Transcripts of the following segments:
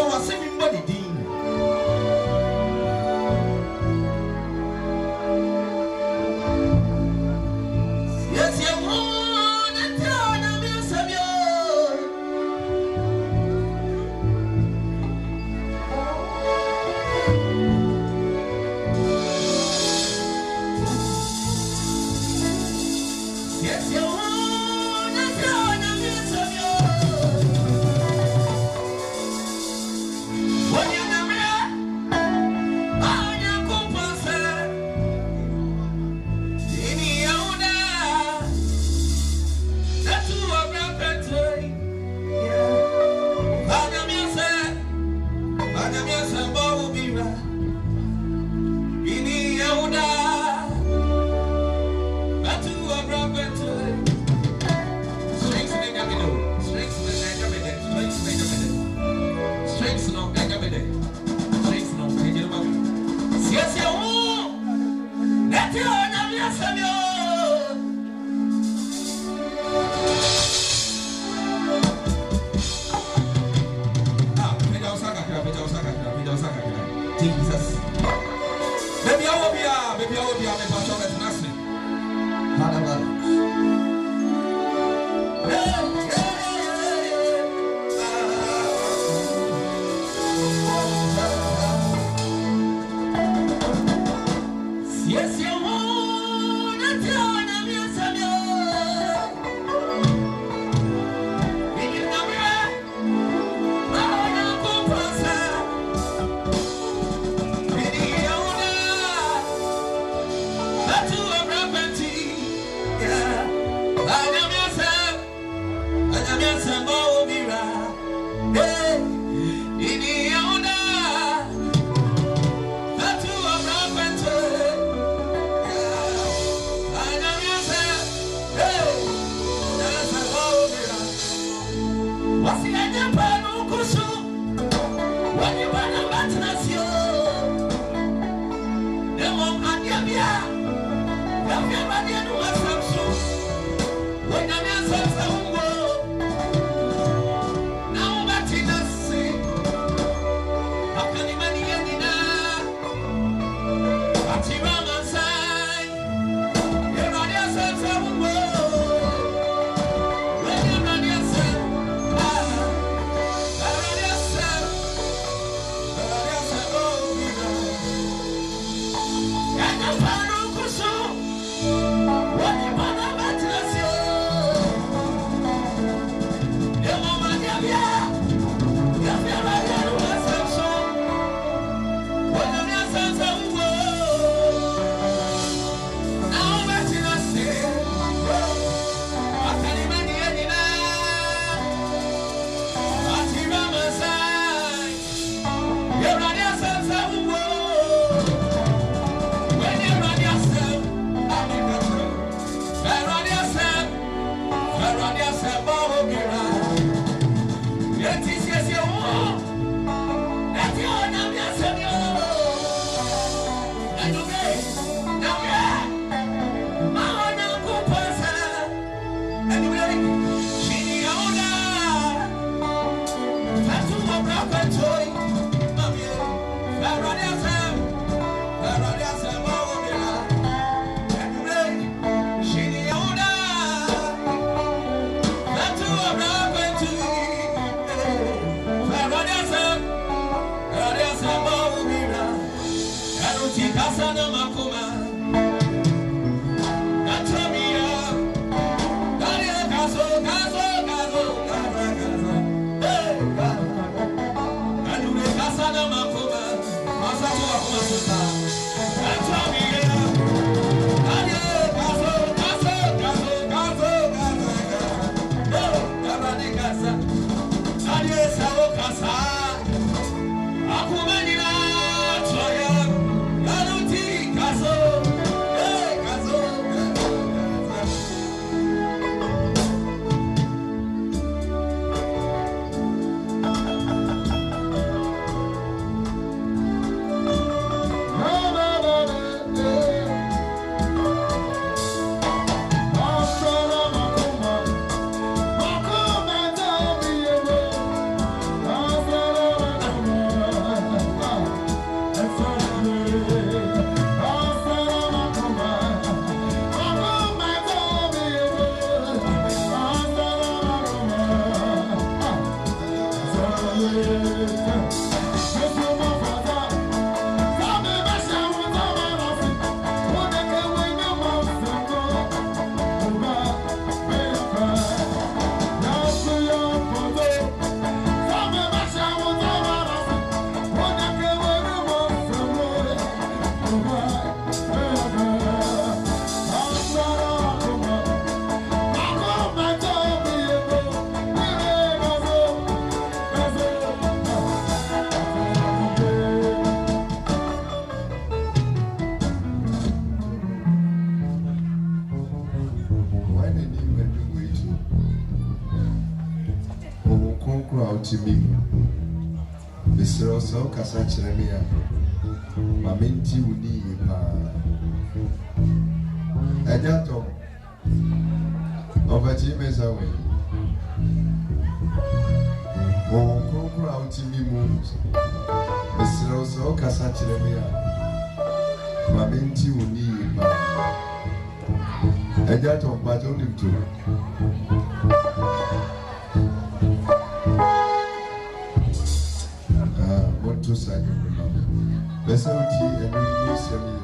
was everybody ding. Yes, you want to tell them yes, yes, you want to tell them yes, when you're not there, oh, you're composed. In your that's who I'm representing. Yeah. Madam, yes, I'm will be right. In your that's who I'm representing. Strengths in the middle. Strengths in the middle. Strengths in the middle. Strengths in the middle. Strengths in the middle. Yes, you want. Let you know, yes, I'm Jesus. Baby, I will be a pastor at nothing. Yes, you want to tell them yes, I'm to me. Mr. Also, Cassandra, my minty would need a datum of a Jimmy's away. Oh, crowd to me moves. Mr. Also, Cassandra, my minty would need a datum, but only two. What to say? Let's have tea and we miss you.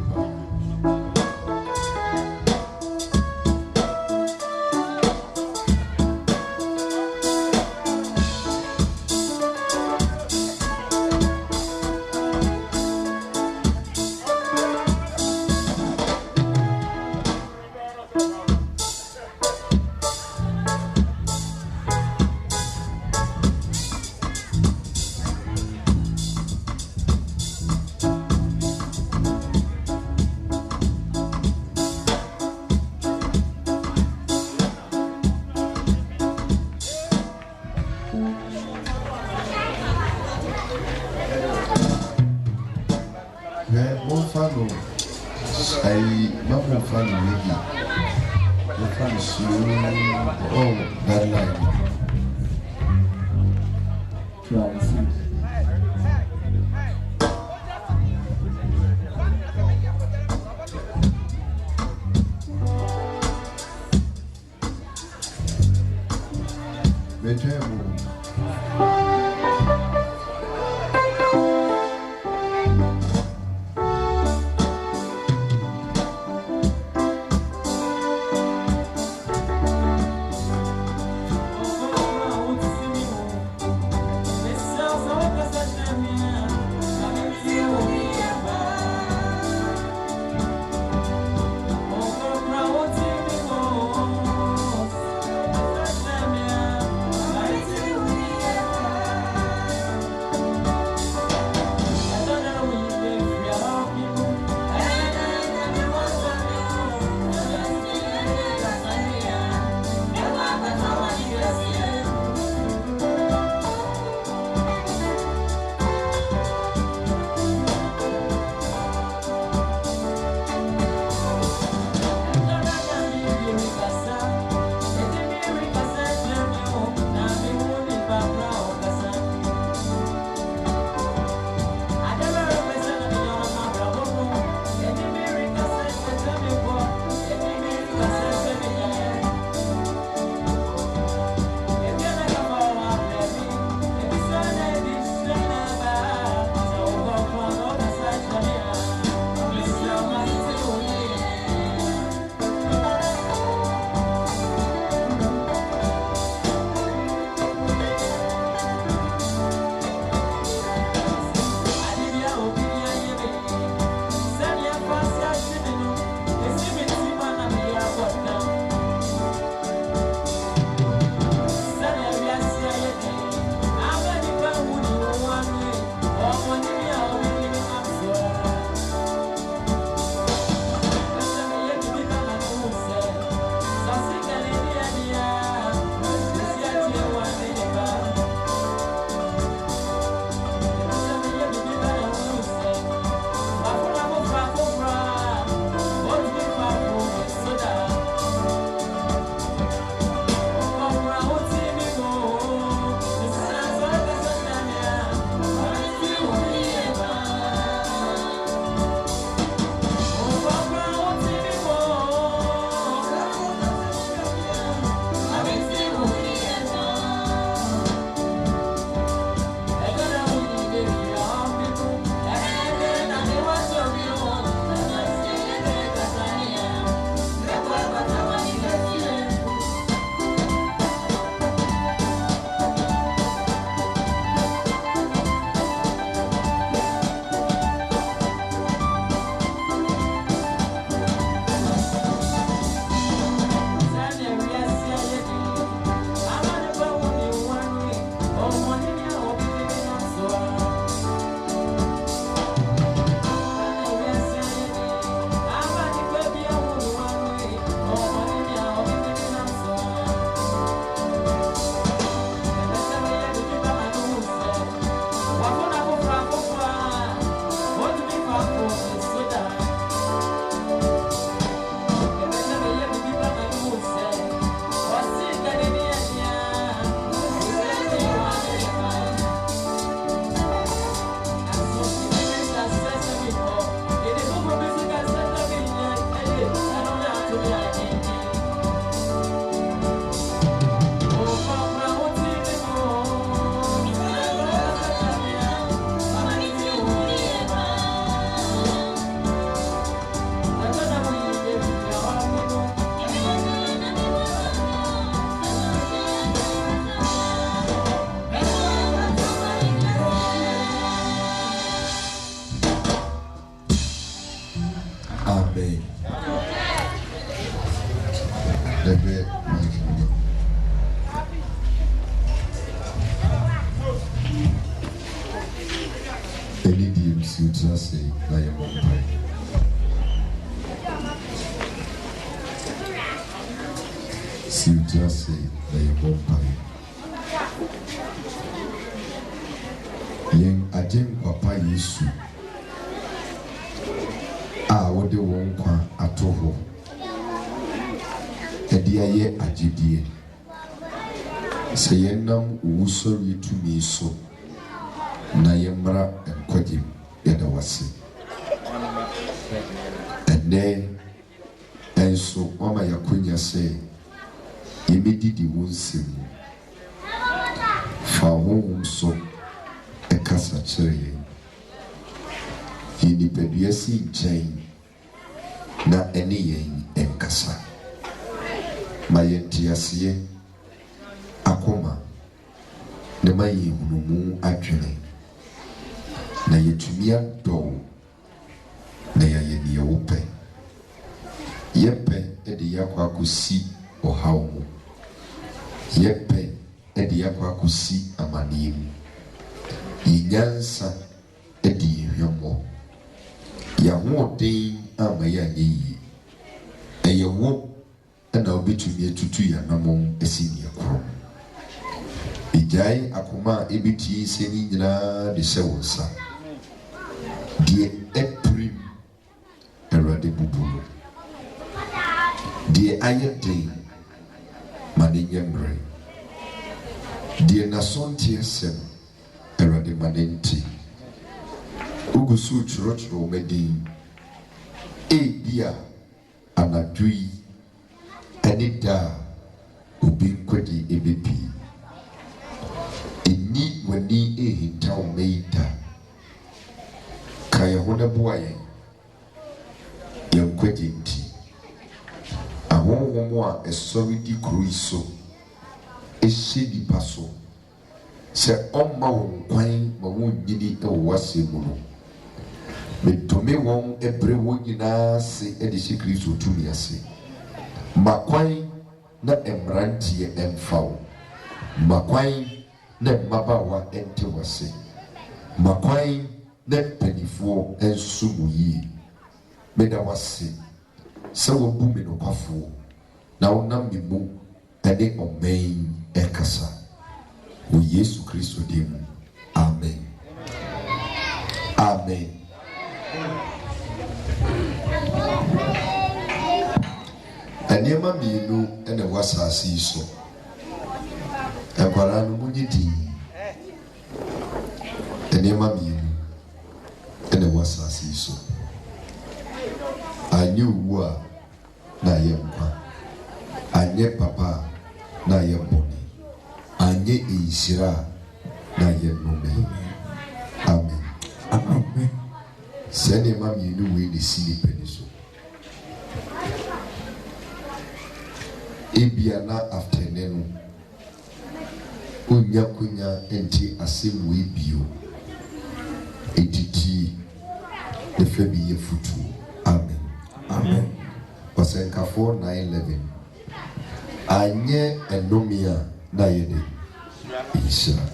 Si utra say na ye bompai. Si utra say na ye bompai. Yen agyen papa Yesu a wode won kwa atoho. Edi aye agidie. Se yenam wusori tumi so na yemra enkwagye yada wase. Ene enso mama yakunya se yemedidi wonsem. Fa honhom so ekasa kyerɛ yɛn nipadua si nkyɛn na ɛne yɛn enkasa ma yɛn tiaseɛ akoma ne ma yɛn hunumu adwene na yɛtumi adɔw na yɛayɛ deɛ wopɛ yɛpɛ ɛde yɛakɔ akɔsi ɔhaw mu yɛpɛ ɛde yɛakɔ akɔsi amanneɛ mu yɛnyansa ɛde yɛhwɛmmɔ yɛahoɔden ama yɛanyɛ yie ɛyɛ wo ɛna wobɛtumi atutu yɛanammɔn asi neɛ korɔ egyae akoma a ɛbɛtie sɛ ne nyinaa de hyɛ wo nsa deɛ ɛpirim Awurade bubu no deɛ ayɛ den ma ne nyɛ mmerɛ deɛ n'asɔnteɛ sɛm Awurade ma ne nte ugu so kyerɛkyerɛ ma din ebia anadwo yi ɛne da obi nkwagye ɛbɛpii ɛni w'ani ɛhinta wo ma yi da ka yɛ ho ne boa yɛn nkwagye nti ahonhom a ɛsɔre di kuro yi so ɛhyɛ nipa so sɛ ɔmma wɔn kwan ma wɔn nyini ɛwɔ wase mu no medome wɔn ɛbrɛ wɔn nyinaa ase ɛde hyɛ Kristo tumi ase ma kwan na mmeranteɛ ɛmfa wo ma kwan na mmabaawa ɛnte wase ma kwan na mpanimfoɔ ɛnso mu yie meda wase sɛ wɔbu me nokwafoɔ na wonam me mu ɛne ɔman ɛkasa wɔ Yesu Kristo din mu amen amen nneɛma mmienu ɛna ɛwɔ asase yi so nkwadaa no munye din nneɛma mmienu ɛna ɛwɔ asase yi so anyɛ owu a na ayɛ nkwa anyɛ papa a na ayɛ bɔne anyɛ nhyira a na ayɛ nnome amen amen sɛ nneɛma mmienu wei na esi nipa ni so ebia na aftene no onya kunya enti asɛm wei bio edidi ne fa bi yɛ futu amen amen ɔsɛnkafo 9:11 anyɛ ɛnome a na yɛ de nhyira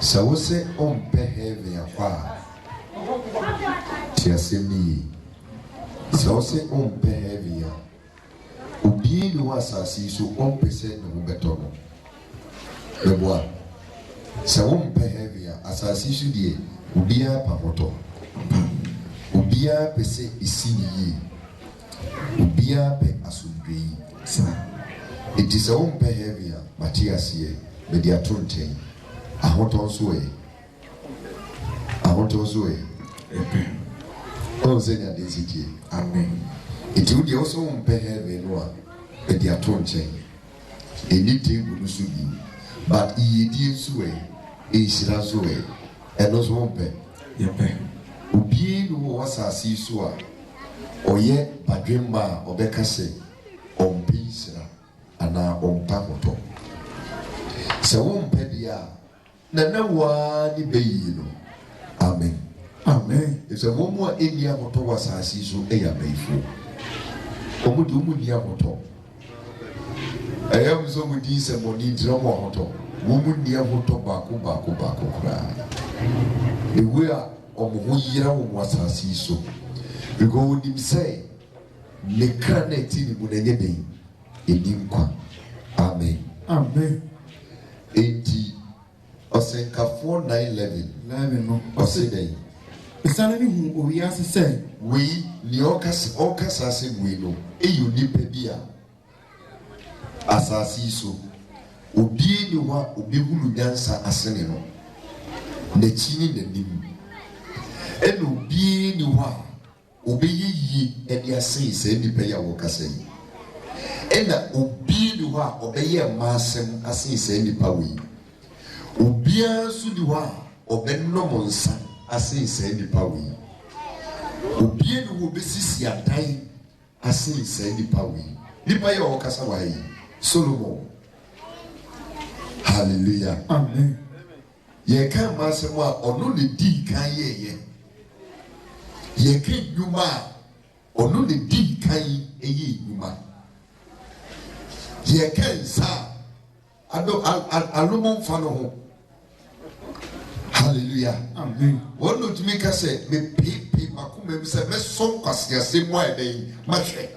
sɛ wo sɛ ɔmpɛ heaven akɔ a te asɛm ne yie sɛ wo sɛ ɔmpɛ heaven a obiara ne wɔ asase yi so ɔmpɛ sɛ ne ho bɛtɔ no bɛboa sɛ wompɛ heaven a asase yi so deɛ obiara pa hɔtɔ obiara pɛ sɛ ɛsi ne yie obiara pɛ asomdwe yi enti sɛ wompɛ heaven a mate aseɛ bɛde ato nkyɛn ahotɔ nso ɛ ɔn sɛ nyade nsitie amen enti wo deɛ wo sɛ wompɛ heaven no a bɛde ato nkyɛn ɛni table no so bi but iyedie nso ɛ ɛnhyira nso ɛ ɛno so wompɛ yɛpɛ obiara ne wɔ asase yi so a ɔyɛ badwemma a ɔbɛka sɛ ɔmpɛ nhyira anaa ɔmpa hotɔ sɛ wompɛ deɛ a na waa ne bɛyie no amen amen sɛ wɔn mu a ɛnni ahotɔ wɔ asase yi so ɛyɛ abayifoɔ wɔn de wɔn nni ahotɔ ɛyɛ nso wɔn di sɛ wɔn ni ntina wɔn ahotɔ wɔn mu nni ahotɔ baako koraa ewu a omo yira wo asase so because dim say ne kraneti ni munenye den edinkwa amen enti osenkafo 9:11 no oseden isane ni hu owiase say we ni okasa se we no eyo nipa bia asase so obi ni wa obi hunu nyansa asene no na chini na nim eno obi ni wa obi yi eni ase se nipa ya wo kasa yi ena obi ni wa obeye masem ase se nipa we obi asu ni wa obenno nsa ase se nipa we obi ni wo besisi adan ase se nipa we nipa ya wo kasa wa yi Solomon. Hallelujah. Amen. Ye kan masema onu le di kan ye. Ye kan nyuma onu le di kan eye nyuma. Ye kan sa alomo fa no ho. Hallelujah. Amen. Onu tumi ka se me pepe makoma mi se me son kwase ase mo eden mahwe.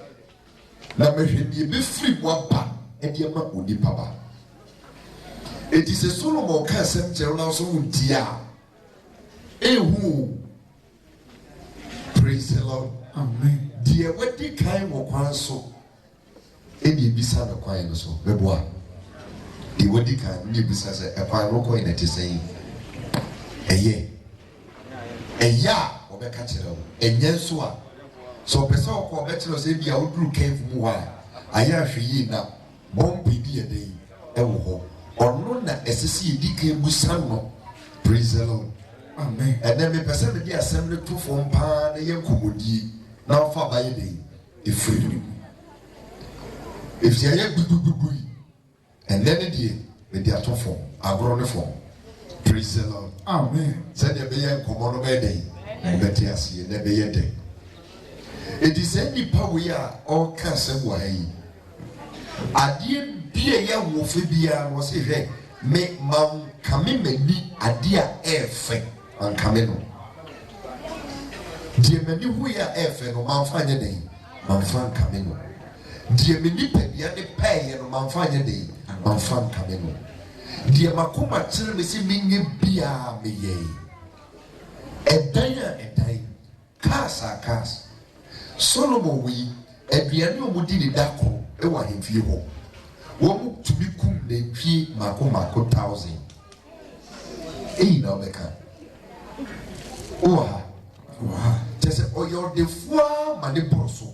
Na mehwe bi be free mo apa e ma onipa ba. It is a Solomon Casem General Dia. Ehu. Praise the Lord. Amen. Dear, what the kind of one so? Any beside the coin so. Bebois. The what the kind of besides a final coin that is saying a year. A ya or a catcher. A yensua. So, person called better say be out blue came from one. I have she now. Bumpy dear day. Ewo. Ono na esisi edike busan no. Praise the Lord. Amen. And then me person be assembly to form pa na ye komodi na fa ba ye dey e free. If you are gudu and then the dey ato form agro ne form. Praise the Lord. Amen. Said the be ye komo no be dey. Beti ase na be ye dey. It is any power we are all cancer why. Adie bia ya wo fe bia wo se hwe me mam kame mani ade a efe an kame no die mani hu ya efe no man fa nye den man fa kame no die mani pa bia ne paye no man fa nye den man fa kame no die makoma kire me se minye bia me ye edan kas Solomon we aduane omudi ni dako e wa hemfie ho wo to be kum de pie mako 1,000 na beka oha just oyo de fua mane broso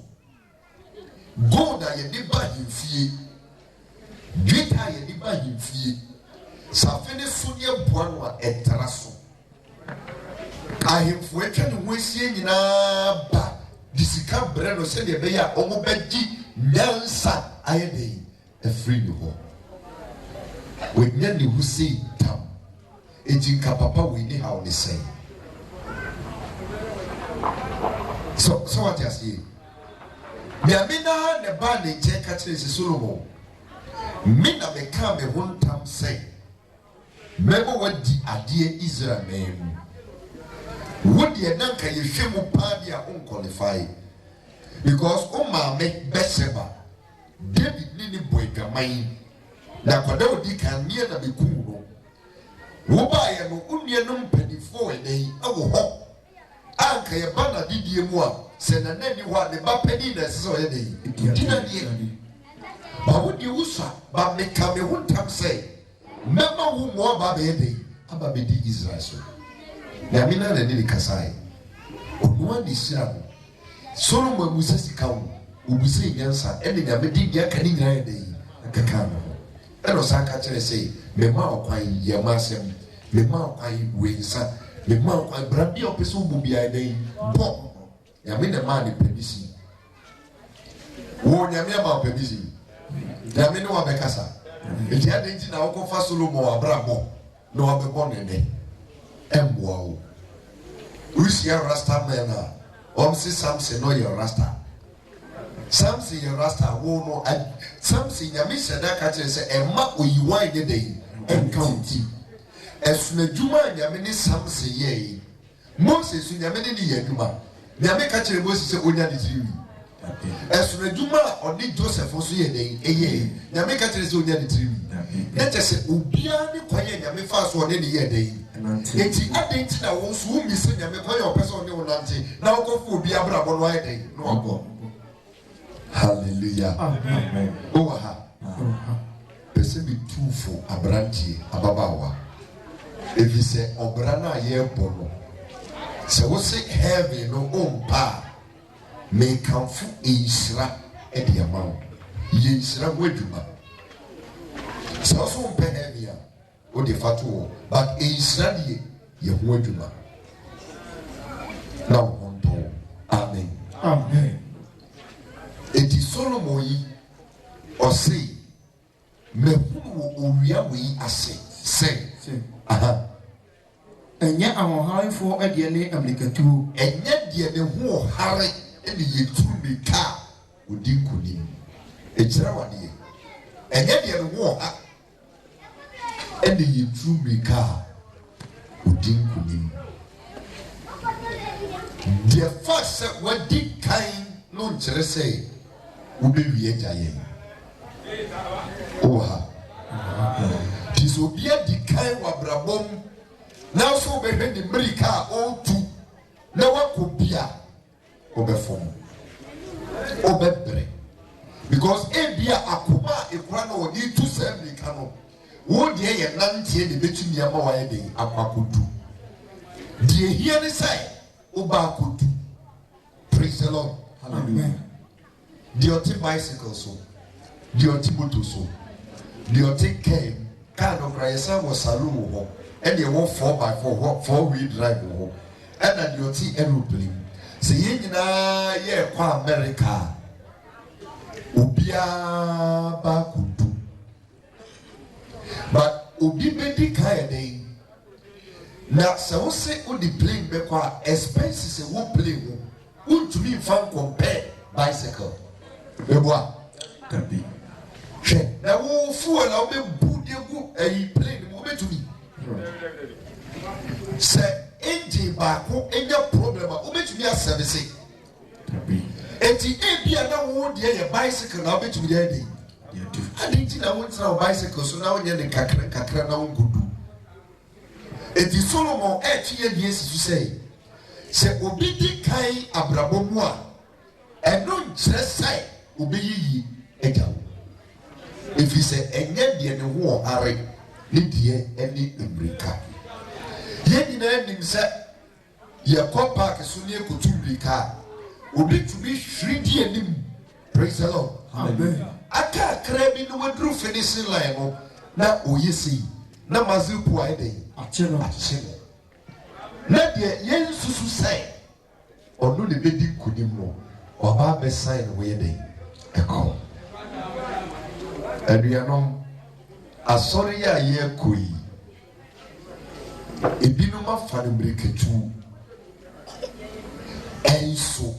gold a ye de ba hemfie dwita ye de ba hemfie safene sunye boa no a etra so ahemfo atwa ne ho asie nyina ba disika bre no se de be ya omo bagi nyansa ayede a free no we nyane hu sei tam ejinka papa we ni how they say so what you see me amina ne ba ne je ka kire se Solomon me na me ka me ho tam say mebo wadi ade Israel men wodi e nanka ye hwemu pa dia on qualify because o ma me Betseba David ni boy gamai na kwada odi kan nie na be kum no wo ba ye no unnie no mpanifo eden awo ho anka ye ba na didie mu a se na nani ho a ne ba pani na se so ye den dina nie ba wodi usa ba me ka me huntam say mema wo mo ba be den aba be di Israel so na mina na ni kasai onwa di sira Solomon musa sikawo ubuse nyansa ene nya medi dia kani nyina ye den akaka no eno saka kire sei me ma okwan ye ma asem me ma okwan wensa me ma okwan brandi opese ubu bia den bo ya me na ma ni pebisi wo nya me ma pebisi ya me no abekasa eti ade nti na okofa Solomon abrabo no abebo nene emboa o usia rasta mena omsi Samson no ye rasta Samson ye rasta wo no Samson nyame sheda ka kire se emma oyiwan de den encounty esuna djuma nyame ni Samson ye Moses nyame ne yɛ adwuma nyame ka kyerɛ Moses sɛ onya ne tiri ɛso adwuma a ɔne Joseph nso yɛ den ɛyɛ nyame ka kyerɛ sɛ onya ne tiri na kyerɛ sɛ obiara ne kɔyɛ nyame fa so ɔne ne yɛ den eti adan ti na wɔn so wumi sɛ nyame kɔyɛ ɔpɛ sɛ ɔne wɔn nante na ɔkɔfo obi abrabɔ no ayɛ den na ɔbɔ hallelujah amen ɔwɔ ha pɛsɛ bi tuufo aberanteɛ ababaawa efi sɛ ɔbra no a yɛrebɔ no sɛ wɔsɛ heaven no ɔmpa a mekamfo nhyira de ama wo yɛ nhyira ho adwuma sɛ ɔso mpɛ heaven a wode fa to wɔ but nhyira deɛ yɛ ho adwuma na wo ho ntɔ amen Amen. eti Solomon yi ɔse mahunu wɔ owia wei ase sɛ aha Ɛnyɛ ahoharefoɔ ɛdeɛ ne amirikatuo. ɛnyɛ deɛ ne ho ɔhare ɛne yɛturu mmirika a ɔdi nkonim ɛkyerɛ wadeɛ ɛnyɛ deɛ ne ho ɔha ɛne yɛturu mmirika a ɔdi nkonim deɛ fa sɛ wadi kan no nkyerɛ sɛ wobɛwie agya yɛn wowɔ ha nti sɛ obi adi kan wɔ abrabɔ mu nanso wobɛhwɛ ne mmirika a ɔretu na wakɔ bi a wobɛfom wobɛbrɛ because ebia akoma a ekura na wɔde tu saa mmirika no wo deɛ yɛ nanteɛ na ebɛtu nneɛma wɔayɛ den akɔakɔdu deɛ hia ne sɛ woba akɔdu praise the Lord Amen. deɛ ɔte bicycle so deɛ ɔte motor so deɛ ɔte car no kora yɛsan wɔ saloon wɔ hɔ ɛna ɛwɔ 4x4 4-wheel drive wɔ hɔ ɛna deɛ ɔte aeroplane sɛ yɛn nyinaa yɛrekɔ America obiara ba akɔdu but obi bɛdi kan yɛ den na sɛ wosɛ wode plane bɛkɔ a expenses ɛwɔ plane ho wontumi mfa compare bicycle bɛboa Kabi. hwɛ na wo fuel a wobɛbu de gu ayi plane mu wobɛtumi sɛ engine baako ɛnya problem a wobɛtumi asɛbese Kabi. eti ebia na wo deɛ yɛ bicycle na wobɛtumi de ɛde adi nti na wontena wo bicycle so na wonyɛ ne kakra na wonkodu eti Solomon ɛtwe yɛ deɛ si so sɛ obi di kan abrabɔ mu a ɛno nkyerɛ sɛ obɛyiyi agya wo ɛfiri sɛ ɛnyɛ deɛ ne ho ɔhare ne deɛ ɛne mmirika yɛn nyinaa nim sɛ yɛkɔ park so ne yɛkɔtu mmirika a obi tumi hwiri di anim praise the Lord Amen. aka akra bi na waduru finishing line no na ɔyɛ sei na mazil po ayɛ dɛn Akye no. akye no na deɛ yɛn susu sɛ ɔno ne bɛdi nkonim no ɔbaa bɛsan ne wɔyɛ dɛn ɛkɔ aduanom asɔre yi a yɛrekɔ yi ebinom afa no mmirikatu ɛnso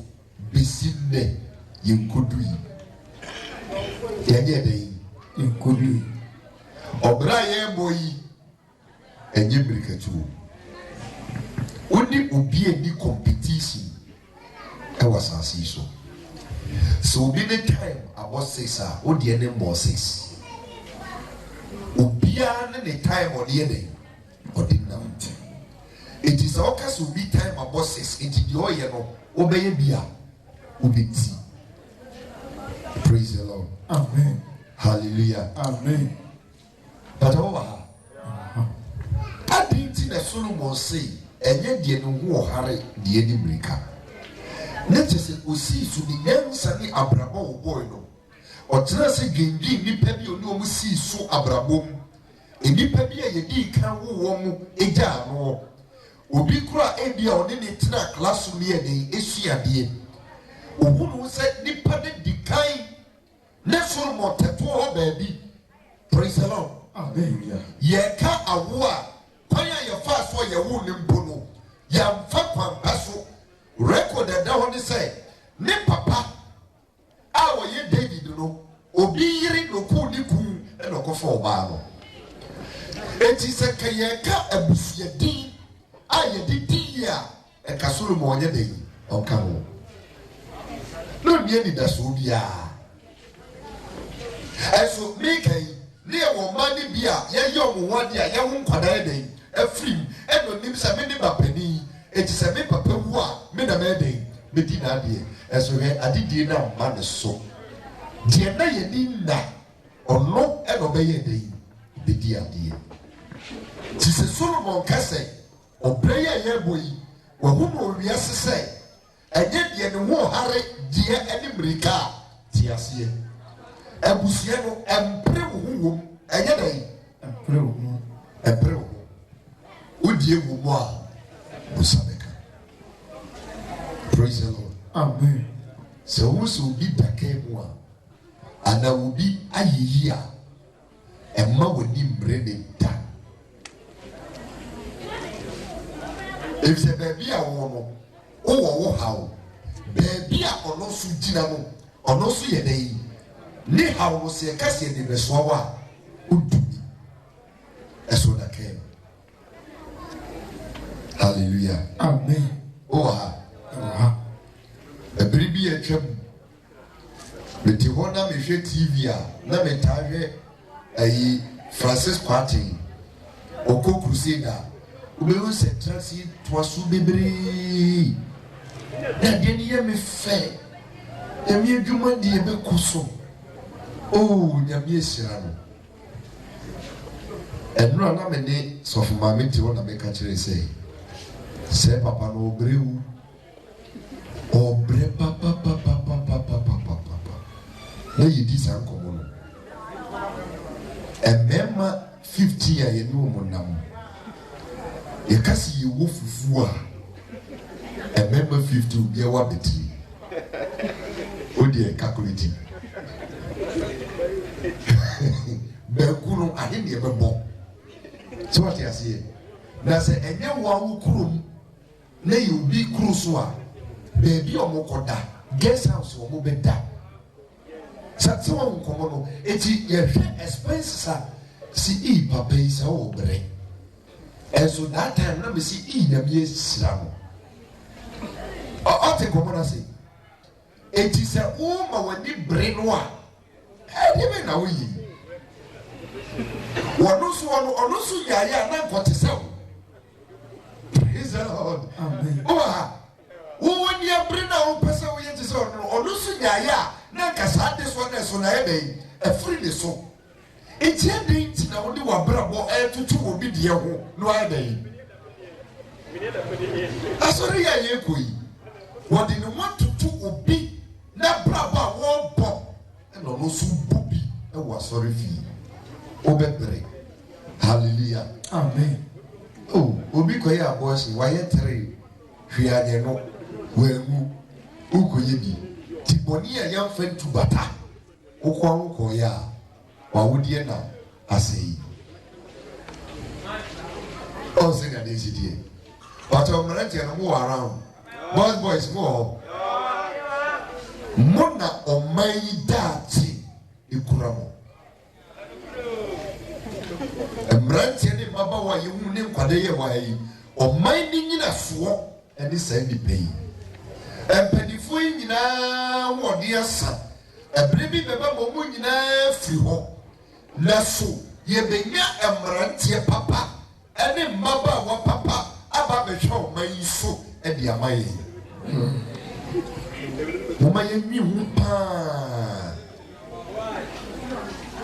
besi nnɛ yɛnkodu yi yɛnyɛ dɛn Nkodu. ɔbra a yɛrebɔ yi ɛnyɛ mmirikatu wone obi ani competition ɛwɔ asase yi so sɛ obi ne time abɔ 6 a wodeɛ ne mbɔ 6 obiara ne ne time ɔde yɛ dɛn ɔde nam enti sɛ woka sɛ obi time abɔ 6 enti deɛ ɔyɛ no wobɛyɛ bi a wobɛti praise the Lord Amen. hallelujah Amen. but ɔwɔ ha adi nti na Solomon say ɛnyɛ deɛ ne ho ɔhare deɛ ne mmirika ne kyɛ sɛ osii so ne nyansa ne abrabɔ wɔ bɔɔl no ɔtena sɛ dwendwen nnipa bi a ɔne wɔn sii so abrabɔ mu nnipa bi a yɛdi kan wowɔ mu agya ano obi kora ebi a ɔne ne tena classroom yɛ den esuadeɛ ohunu sɛ nipa ne di kan ne Solomon tɛto hɔ baabi praise the Lord Amen. yɛka awo a kwan a yɛfa so yɛwo ne mpo no yɛmfa kwampa so record ɛda hɔ ne sɛ ne papa a wɔyɛ David no obi yere no kuu ne kun ɛna ɔkɔfa ɔbaa no enti sɛ ka yɛka abusuadin a yɛde di yɛ a e ka Solomon onye dey onka ho no nie ni da so bia eso me kai ne wo mani bia ye yo mo wade a ye ho nkwada dey afrim e no nim se me ne bapani e ti se me papa wu a me na me dey me di na de eso he adidie na ma ne so de na ye ni na ono e no be ye dey be di adie ti se Solomon kase obraya ye boy wo hu no wiase se enye de ne ho hare die ani mrika ti ase abusie no empre wo hu enye dey empre wo udie wo mo a busabeka. Praise the Lord. Amen. So wo so bi dake mu a ana wo bi ayeyi a emma woni mbre ne da efse baby a wo no wo hawo baby a ono so gina no ono so ye dai ni hawo se kase ni beso wa udumi eso da ke. Hallelujah. Amen. Ebiribi etwam meti ho na mehwe TV a na metahwe ayi Francis Quartin Oko Crusader ubewu se trasi twasu bebre na de ne ye me fe emi adwuma de ebe koso nyame esira no enro na me ne sofu ma meti ho na me ka kire se papa no obrewu obre papa na yidi san komo no emema 50 ya yenu monam ye kasi ye wo fufu a emema 50 obi wa beti odi calculate be kunu ahinde be bo so what you see na se enye wo akurum na ye obi kuru so a baby omokoda guest house omo be da satse wo nkomo no eti ye hwe expenses a si papa isa obre eso that time na me si na me sira no o te komo na se eti se o ma wani bre no a e be na wo yi wono so yaya na nkote se wo. Praise the Lord. Amen. Wo wani abre na wo pese wo ye te se ono so yaya na kasa de so na so na e be e free de so enti enti na wo de wa brabo e tutu obi de ho no e be asori ya ye koi wo de no tutu obi na brabo wo bo e no so bobi e wo asori fi obebre. Hallelujah. Amen. Obi koye aboshi wa ye tere hwianye no wegu ukoye bi tiboni ya yamfa ntubata ukwa ya wawudie na asei o se ga desi die but o mranche no mo around boys mo mona o mai dati ikuramo mranche ni baba wa yehu ne nkwade ye wa yi o mai ni nyina so eni sai bi pei empanifo nyina wode asa ebrebi beba mo nyina firi ho na so ye benya emrantie papa ene mmaba wa papa aba behwe o mai so e dia mai mo mai mi hu pa.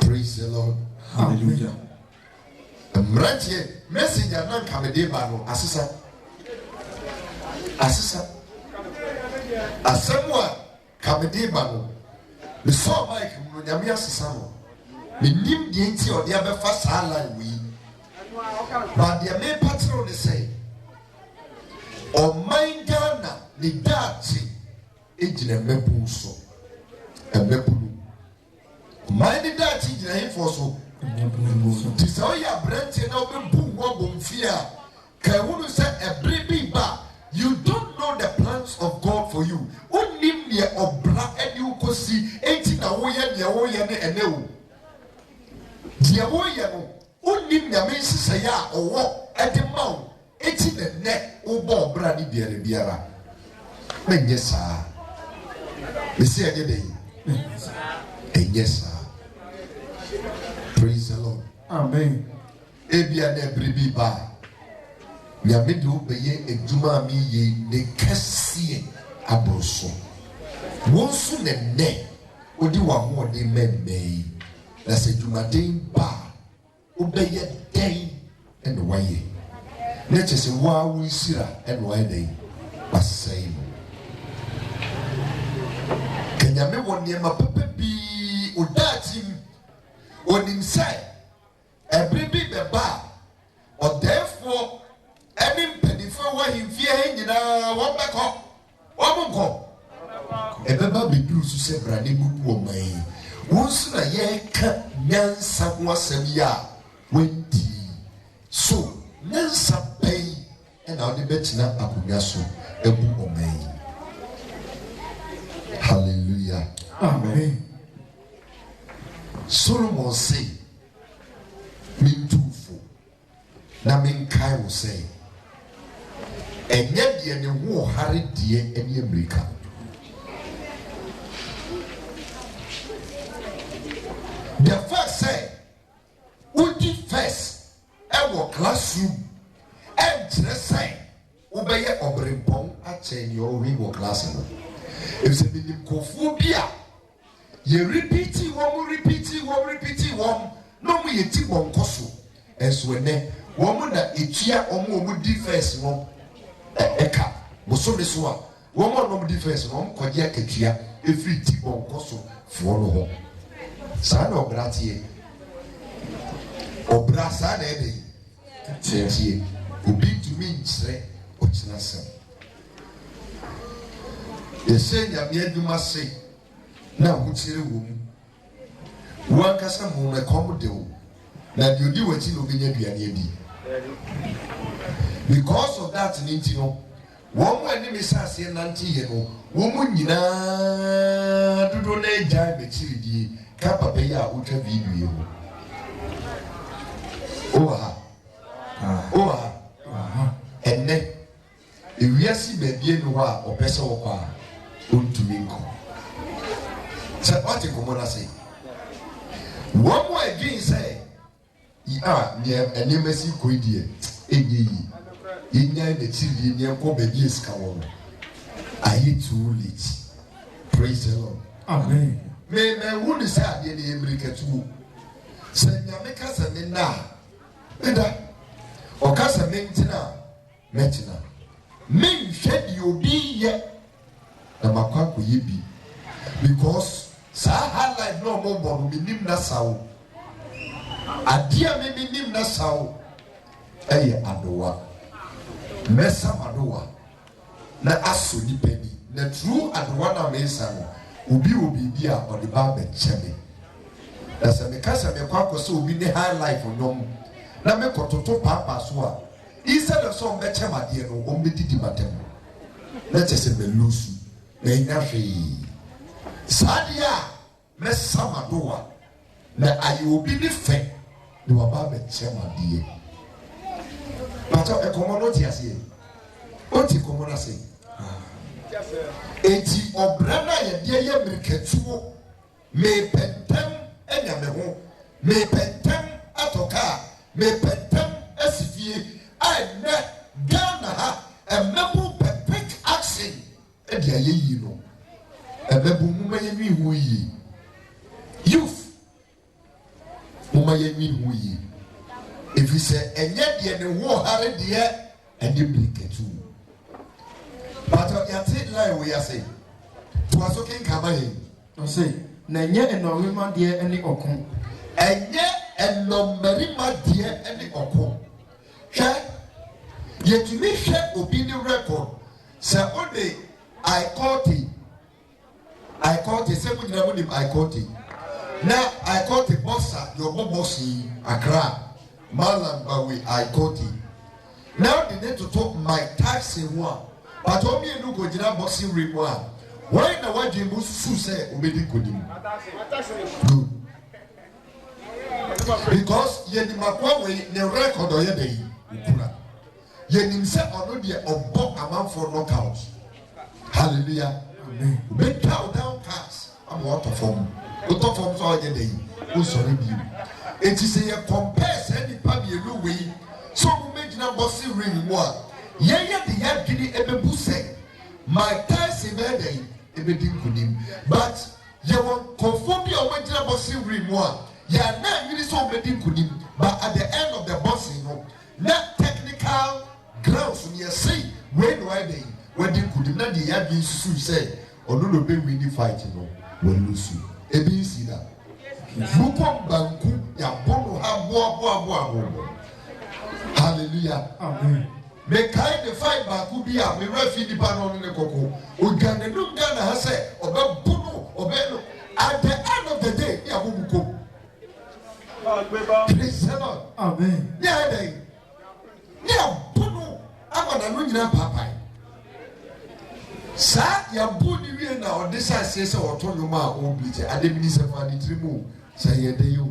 Praise the Lord. Hallelujah. Emrantie messenger na kamede ba no asesa asemwa kamede ba no the so Mike no nyame asesa no me nim de enti ode abefa sala wi ba de me patro ne say o Gana ni dati ejina mebu so emepulu mine dati ejina hifo so ti so ya brante na obebu wo bomfia ka wonu say ebrebi ba. You don't know the plans of God for you. Unim ne obra eni ukosi enti na wo ye ne enewu. Die wo ye no unim na me sisa ya owo ede mawo eti ne ubo bra ni biara menye saa mesi anye dey enye saa. Praise the Lord. Amen. Ebia na bribi ba nyame de obeye eduma mi ye ne kase abroso wonsu ne odi wa ho de memme na se dwumaden ba obeye den ene waye na chese wa wonsira ene waye den wasai no kenyame wonne ma papa bi odatim onim sai ebribi beba odefo eni mpedifo wa himfie nyina wobeko wobunko ebeba beduru su se brane bubu oman wonsu na ye ka nyansa ho asem ya wendi so nyansa bai ena odi betina akonya so ebu oman. Hallelujah. Amen. Solomon say mintufo na menkai wo say enye de ne ho hare de ene America. The first say udi first ewo classroom and say obeye obrempon achen your wo class no if say be kofu bia ye repeat one no mu yeti bonkoso enso ene wo mu na etua omo di first no eka boso meso a wo mu no di first no koje akatua efri ti bonkoso fo no ho sa na obratie obrasa na ede tie obi tumi nkyere okina sem yese nyame aduma se na hutire wo mu wankasa mu na komde wo na de odi wati no benya duane adi because of that ninti no wo mu ani misase nante ye no wo mu nyina dodo na eja be chiridi ka papa ya utwa video oha enne ewiasi bebie no ha opese wo kwa ontumi nko sa wati komona say one more again say enemesi koidie enyi inya na chiri ni enko bebie ska wo ayi too late. Praise the Lord. Amen. Me wuni say ade na America tu say nyame ka say me na eda o ka say me ntina metina me hwe di obi ye na makwa koye bi because sa ha life no mo bono minim na sawo adia me minim na sawo eye adowa mesa adowa na aso ni pani na true adowa na mesa no obi bi a odi ba be chebe na se me kasa me kwa ko so obi ne high life nyom na me kototo papa so a instead of so be chema de no o me didi matem na chese me lusu na nyafi sadia mesa madowa na ayobi ni fe ni wa ba be chema de pato e komo no ti ase o ti komo na se eti obrana ye de ye miriketuo me pentem enya me ho me pentem atoka me pentem asifie ane Ghana ha emebu perfect action e de aye yi no emebu muma ye nwi hu yi youth muma ye nwi hu yi if you say enye de ne ho hare de ene miriketuo but you take line we are saying to us okay kama he I say na nye enorima de ene okun enye enorima de ene okun hwe yetumi hwe obi ni record say only I caught it say we na we I caught it now I caught the boxer your bossy Accra Malam Bawi I caught it now they need to talk my taxi one. But omi enu go jina boxing ring one. Why na wa jemu su say obedi kodim. Good. Because ye di makwa we ne record o ye dey ukura. yenim se ono de obo amanfo knockout. Hallelujah. Amen. Be cow down cars. I'm out of form. Out of form so ye dey. O sorry bi. It is a compare say ni pa bi elu we. So we make na bossy ring mo. Ye de ya gidi ebebu say. My time say be dey ebedi kunim. But ye won conform bi o make na bossy ring mo. Ya na yiri so ebedi kunim. But at the end of the bossy no, not technical grounds ni say we no dey. Wedding could not the Yabi say, or no be winning fight, no, when lose you. A B C that. Mukom Banku, Yabono have boa. Hallelujah. Amen. Make kind the fight Baku be a referee the pan on the cocoa. We can look down and say, or Buno, or Beno. At the end of the day, Yabuko. Please, Seven. Amen. Yeah, they. Yeah, Buno. I'm going to Papa. Sa ya buni wie na odisa sese otonoma obije ademini se fa ni trimu sa ye de yo.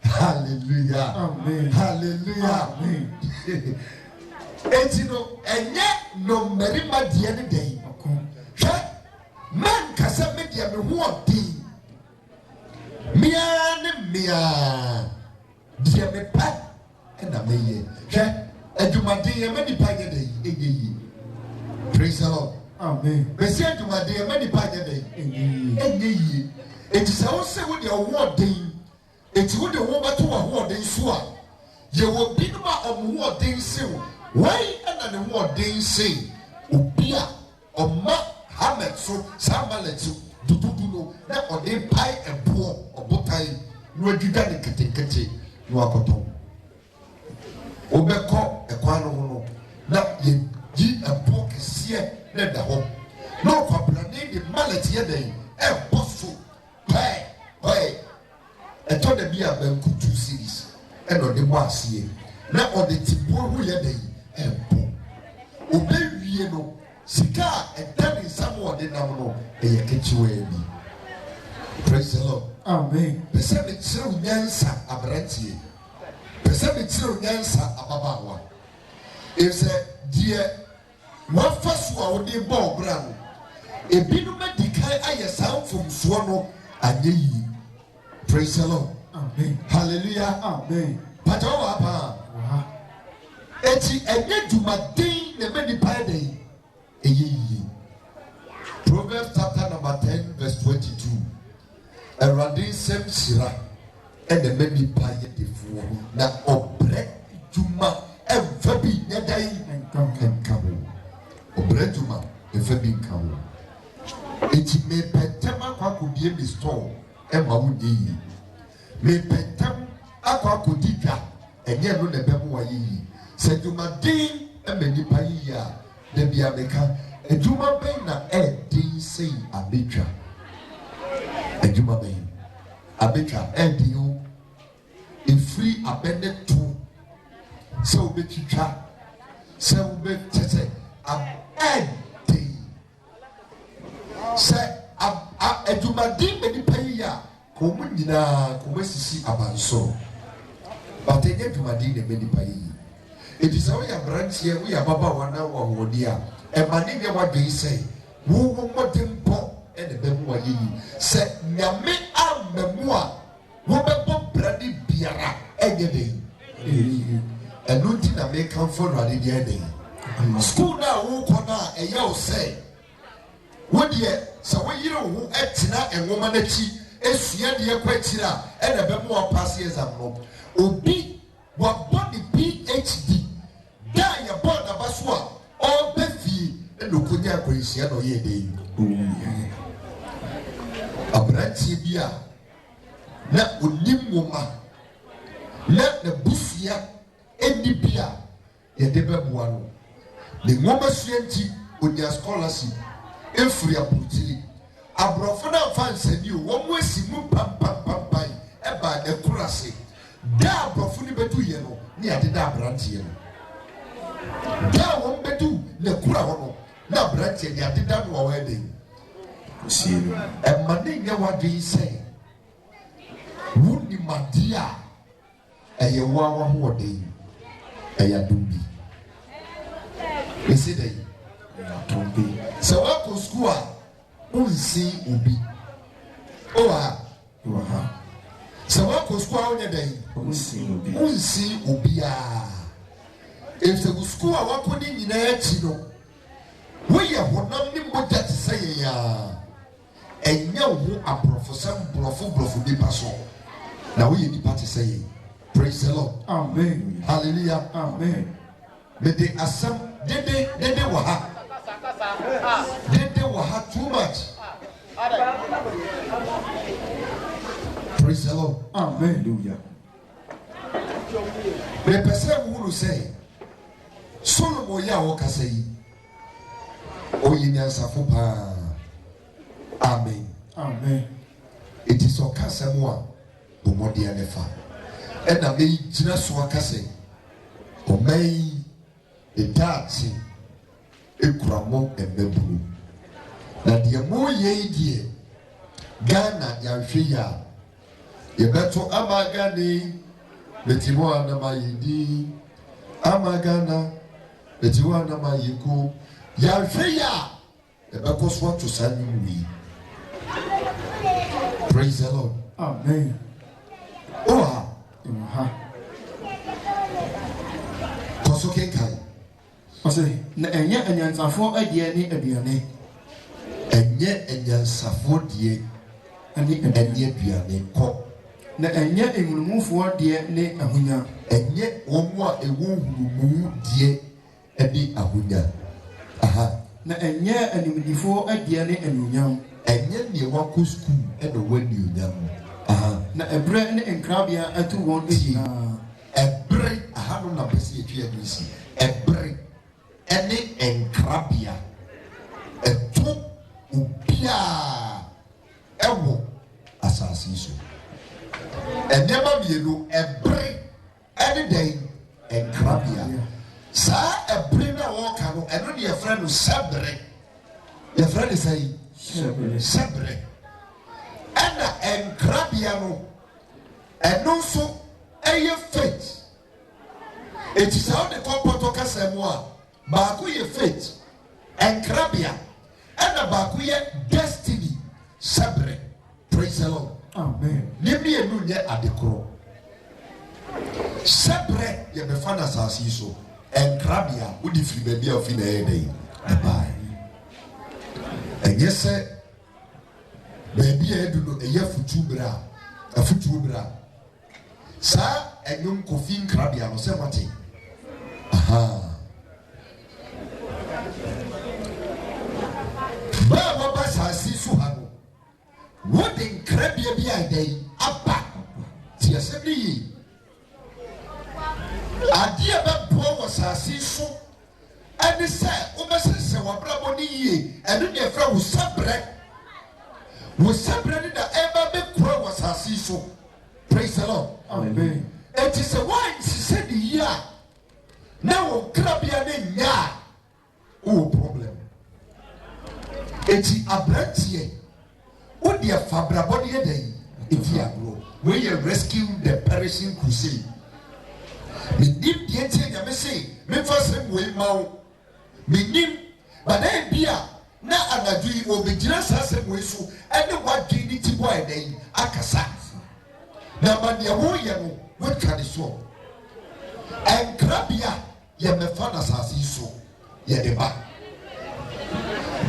Hallelujah. Amen. Hallelujah. Amen. Etino enye no merima de ne dey. Hwe man kasa media me ho odin. Mia ne mia. Die me pa na me ye. Hwe adwumade ye me di pa ye dey eyeyi. Praise the Lord. Amen. Besia Jumade, many pioneer day. It is also with your word day. It's with the woman to a word day swan. You will be no more word day say. Why another word day say? Ubia or ma hammer so samalet to do no, not on a pie and poor or botai. No, you done a kete, no akoto. Obeko, a quano, not ye a book is here. Let the home. No complaining the mallet here day. A bossful. Hey. I told them be a Ben 2 series. And on the one see. Now on the Tipo who ye day. And boom. Obey ye no. Sika and telling someone they now know. And you catch you away. Praise the Lord. Amen. The seven children yansa abrantie. The seven children yansa ababawa. It's a dear. One first one would be ball ground. A binuma decay I sound from Swano and ye. Praise the Lord. Amen. Hallelujah. Amen. Patawa. Eti and yet to my day, the many pie day. A ye. Proverbs chapter number 10, verse 22. A radin sem sira and the many pie the fool. Now, oh, bread to my ever be day and come. Obreduma efe bi nka wo eti me pentem akwakodie bi store e ma wo de yi me pentem akwakodidwa enye no na bemu wa yi se duma din e me nipa yi a de bia meka eduma ben na e din sei abetwa eduma ben abetwa e din yo e free abende to se obetwitwa se obetete Eddie say Edumadi many paya Comunina Comessi Abanso. But they get to Madina many pay. It is only a branch here, we are Baba Wana or Wodia. And Maniga what they say, who want them po and the Bemua ye. Say Yame am Memua, Wobabo Brady Biara, Eddie. And nothing I make come for Radi day. School now who corner a yell say. What ye, so when you know who etina and woman a cheat, as ye dear quetira, and a bit more pass years of no. Obi, what body PhD, die a born of us one, all Befi, and Lucunia Gracia no ye day. A branch bia, not unim woman, not the busia, any beer, ye deba one. The woman sweaty with their scholarship. Every approach, Abrofana fancy you, one way see moon pam by about the currency. Da Brofuni betu yellow, near the da branch yellow. Da won't betu the Kurano, na branch and ya did that wedding. See, and Monday, what do you say? Would you, my dear? A yawa who day, a yadubi. We see that. So what could school? Unsi ubi. Oh, so what could school on your day? Unsi ubia. If the school what could in the we are one of them what that say and you a professor bluff de paso. Now we need to say praise the Lord. Amen. Hallelujah. Amen. But they are some they were too much. Praise the Lord. Hallelujah. The person who say Solomon ya woka say Oyinyansa fopa. Amen. Amen. It is okasemwa bomodi anefa. And I may just wakase. Omei edati ekuramo emebulu. Na die mo ye die Ghana ya hwe ya. Ye beto amagani betimo anama yidi. Amagana betimo anama yiku. Ya hwe ya. Ye beko so to sani. Praise the Lord. Amen. Oh, Kosoke I say, and yet, and yet, for a dear, and yet, Safo dear, and yet, Biane, cop. And yet, it will move for dear, ne Ahunya, And yet, one more a woman who move dear, and the Ahunya. Aha. And yet, and before a dear, and young. And yet, you walk to school and the when you young. Aha. Na a bread and crabia at 2-1 a break. I have no number. See a break. Any and crabia. A two upia. Ewo assassin. And never be a break. Any day and crabia. Sir, a brainer walker, and only a friend who sabre. Your friend is saying, sabre. And Crabiano, and also a faith. It is how the Compotoka Samoa, Bakuya faith, and Crabia, and a Bakuya destiny, Sabre. Praise the Lord. Amen. Nimbi and Nunya at the crow. Sabre, you may find us as so, and Crabia, would if you may be of in a day. Bye. And yes, sir. Baby, I do not a year for two bra, a foot two bra. Sir, and young coffee crabby, or something. Aha. Baba Bassa, see Suhano. What in crabby be a day? Up, the assembly. A dear bad poor was a see so. And they said, almost say, what braboni, and then your friend was separate. Was separated the ever big crow was her so. Praise the Lord. Amen. It is a wine, she said, yeah. Now, Krabian, yeah. Oh, problem. It is a brand here. What dear Fabra body a day, if you grow, where you rescue the perishing crusade. Me deep the entire, I say, me first him way mount. Me nim, but then beer. Na anadui obejira sase mwesu ene wadwi ni tibo eden akasa na mania wo ye no wetwa de so en krabia ye mefa na sase so ye de ba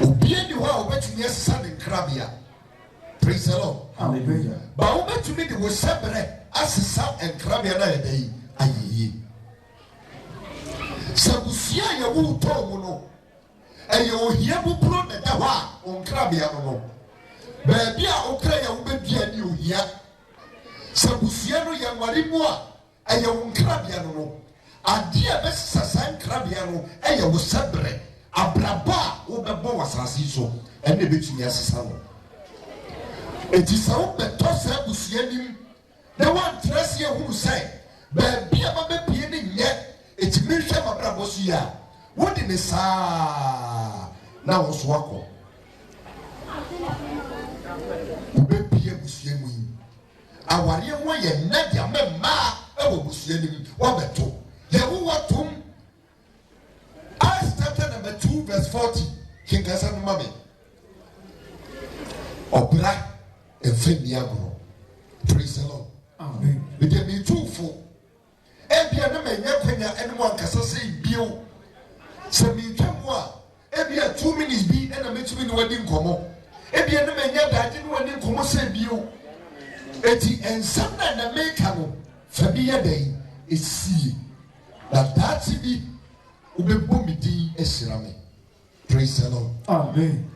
obie ni ho obetumi asesa ne krabia. Praise the Lord. Hallelujah. Ba obetumi de wo sebre asesa en krabia na eden ayiyi sabusia ye wo to mu no eyo ohia buburo na da ho a onkrabia no ba bia okra ya wo bedua ni ohia sabusia no ya nware mu a eyo onkrabia no ade a besasa nkrabia no eyo wo sebre abraba wo bebo wasase so ene betumi asesa no etisa wo beto sabusia nim na wan trase ehunu sai ba bia ba bepie ni nye etimi hwe mabrabo so ya what in the sa now was wako ubepie busuemu awari mo ye nadia memma e wo busuemu wo beto ye wo watum I started 2 verse 40. King Kasan Mami. Obra and Femiago. Praise the Lord. Amen. With the be truthful. Every other man, anyone can say, Bill. So me come one. Every 2 minutes be and a meeting in wedding come. Every other man, I didn't want to come say, Bill. Eti and some na make no Fabia day is see that be ubebomidi esirame. Praise the Lord. Amen.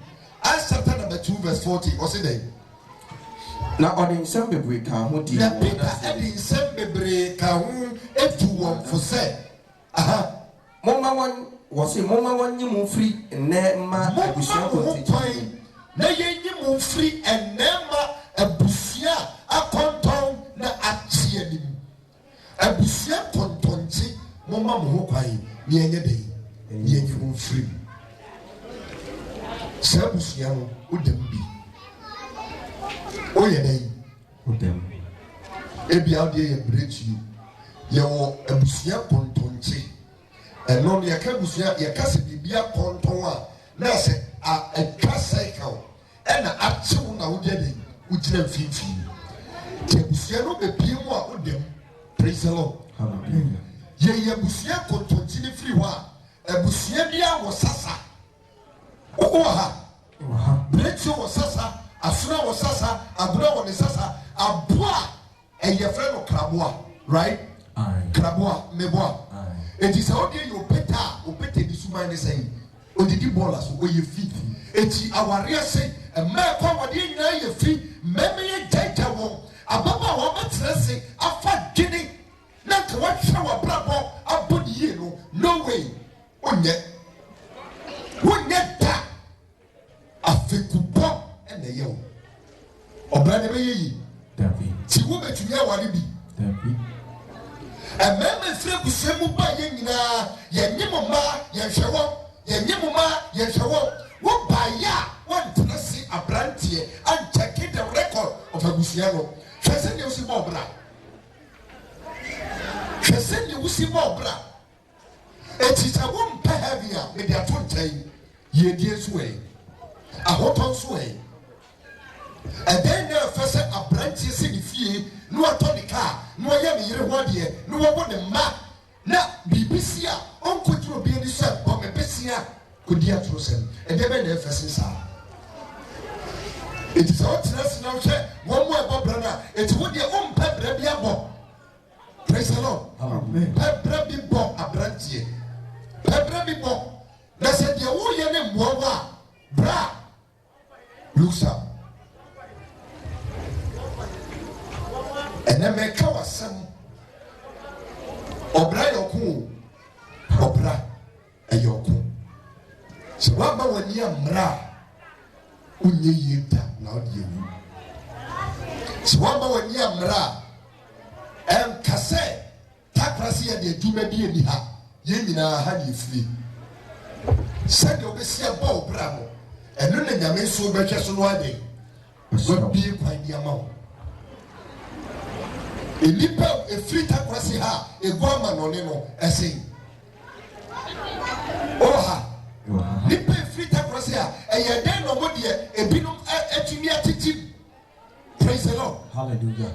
Acts chapter number 2 verse 40. Or say they na ɔde nsɛm bebree ka ho di na Peter edi nsɛm bebree ka ho etu wɔn fo sɛ aha momma wɔn nyi mo firi nnɛ mma abusua kɔnti na yɛnyi mo firi nnɛ mma abusua akɔntɔn na akyea nim abusua kɔntɔnti momma mo ho kwan ne yɛnyɛ dɛ yɛnyi mo firi sɛ abusua no wodam bi oyɛ dɛ wodam ebi adeɛ yɛ bretu yɛwɔ abusua kɔntɔnti ɛno no yɛka abusua yɛka sɛ biribia kɔntɔn a na sɛ ɛka cycle ɛna akyew na wogye dɛ wogyina mfimfini te abusua no bepie mu a wodam. Praise the Lord. Yɛyɛ abusua kɔntɔnti ne firi hɔ a abusua bi a wɔ sasa wowɔ ha bretu wɔ sasa asura wɔ sasa agorɔ wɔ ne sasa aboa ɛyɛ frɛ no kraboa, right? Kraboa meboa eti sɛ ɔde yɛ opeta di suman ne sɛn odidi bɔɔla so ɔyɛ fit eti awareɛ sɛ mmaa kɔ wɔde nyinaa yɛ fi mmɛmɛ yɛ gyagya wɔn ababa a wɔbɛtena se afa dwene na nka wɔhwɛ wɔ brabɔ abɔ ne yie no way wonyɛ da afekubɔ ɛna ɛyɛ wo ɔbɛn ne bɛyɛ yi ti wo bɛtumi aware bi ɛmɛɛmɛ firi abusua mu ba yɛ nyinaa yɛnye mo mmaa yɛhwɛ wɔn yɛnye mo mmaa yɛhwɛ wɔn wo baayɛ a wɔntena se aberanteɛ ankyɛke the record of abusua no hwɛ sɛdeɛ wosi bɔ ɔbra hwɛ sɛdeɛ wosi bɔ ɔbra eti sɛ wompɛ heavy a mede ato nkyɛn yɛdie nso wɔ yi ahotɔ nso wɔ yi ɛdɛn na ɛfɛ sɛ aberanteɛ si ne fie na watɔ ne kaa na wɔyɛ ne yere ho adeɛ na wɔwɔ ne mma na biribi si a ɔnkɔgyina obi ani sɛ bɔmɛ bɛsi a kɔdi atoro sɛm ɛdɛ bɛ na ɛfɛ se saa eti sɛ ɔtena se na hwɛ wɔn mu ɛbɔ brɛ no a eti wo deɛ ɔmpɛ brɛ bi abɔ. Praise the Lord. Pɛ brɛ bi bɔ aberanteɛ pɛ brɛ bi bɔ na sɛ deɛ woyɛ ne mmoa wɔ a bra looks up. ɛnɛ mɛka wasɛm ɔbra yɛ ɔko ɔbra ɛyɛ ɔko sɛ woama w'ani ammra a wonyɛ yie da na wode awu sɛ woama w'ani ammra a ɛnka sɛ takra sɛ yɛde adwuma bi ani ha yɛn nyinaa ha ne ɛfiri sɛdeɛ wobɛsi abɔ ɔbra no ɛno na nyame nso wobɛhwɛ so no ade wabie kwan de ama wo enipa efiri takwasi ha egu ama n'one no ɛsɛn ɔha nipa efiri takwasi ha ɛyɛ dɛn na ɔmo deɛ ebinom ɛtumi atiti. Praise the Lord. Hallelujah.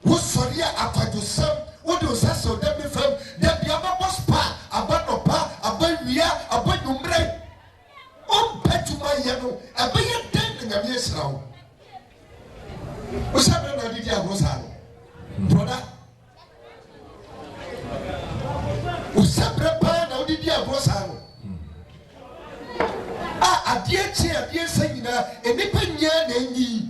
wosɔre a akwadosɛm wode osasɛ ɔda mi fam dabi ababɔ spa aba nɔpa aba wia aba nwummerɛ ɔmpɛ dwuma yɛ no ɛbɛyɛ dɛn na nyame ahyira wo wosabrɛ na ɔde di agorɔ saa no brother usabre pa na odi di agro saa no adeɛ kye adeɛ sɛ nyinaa enipa nyaa na enyi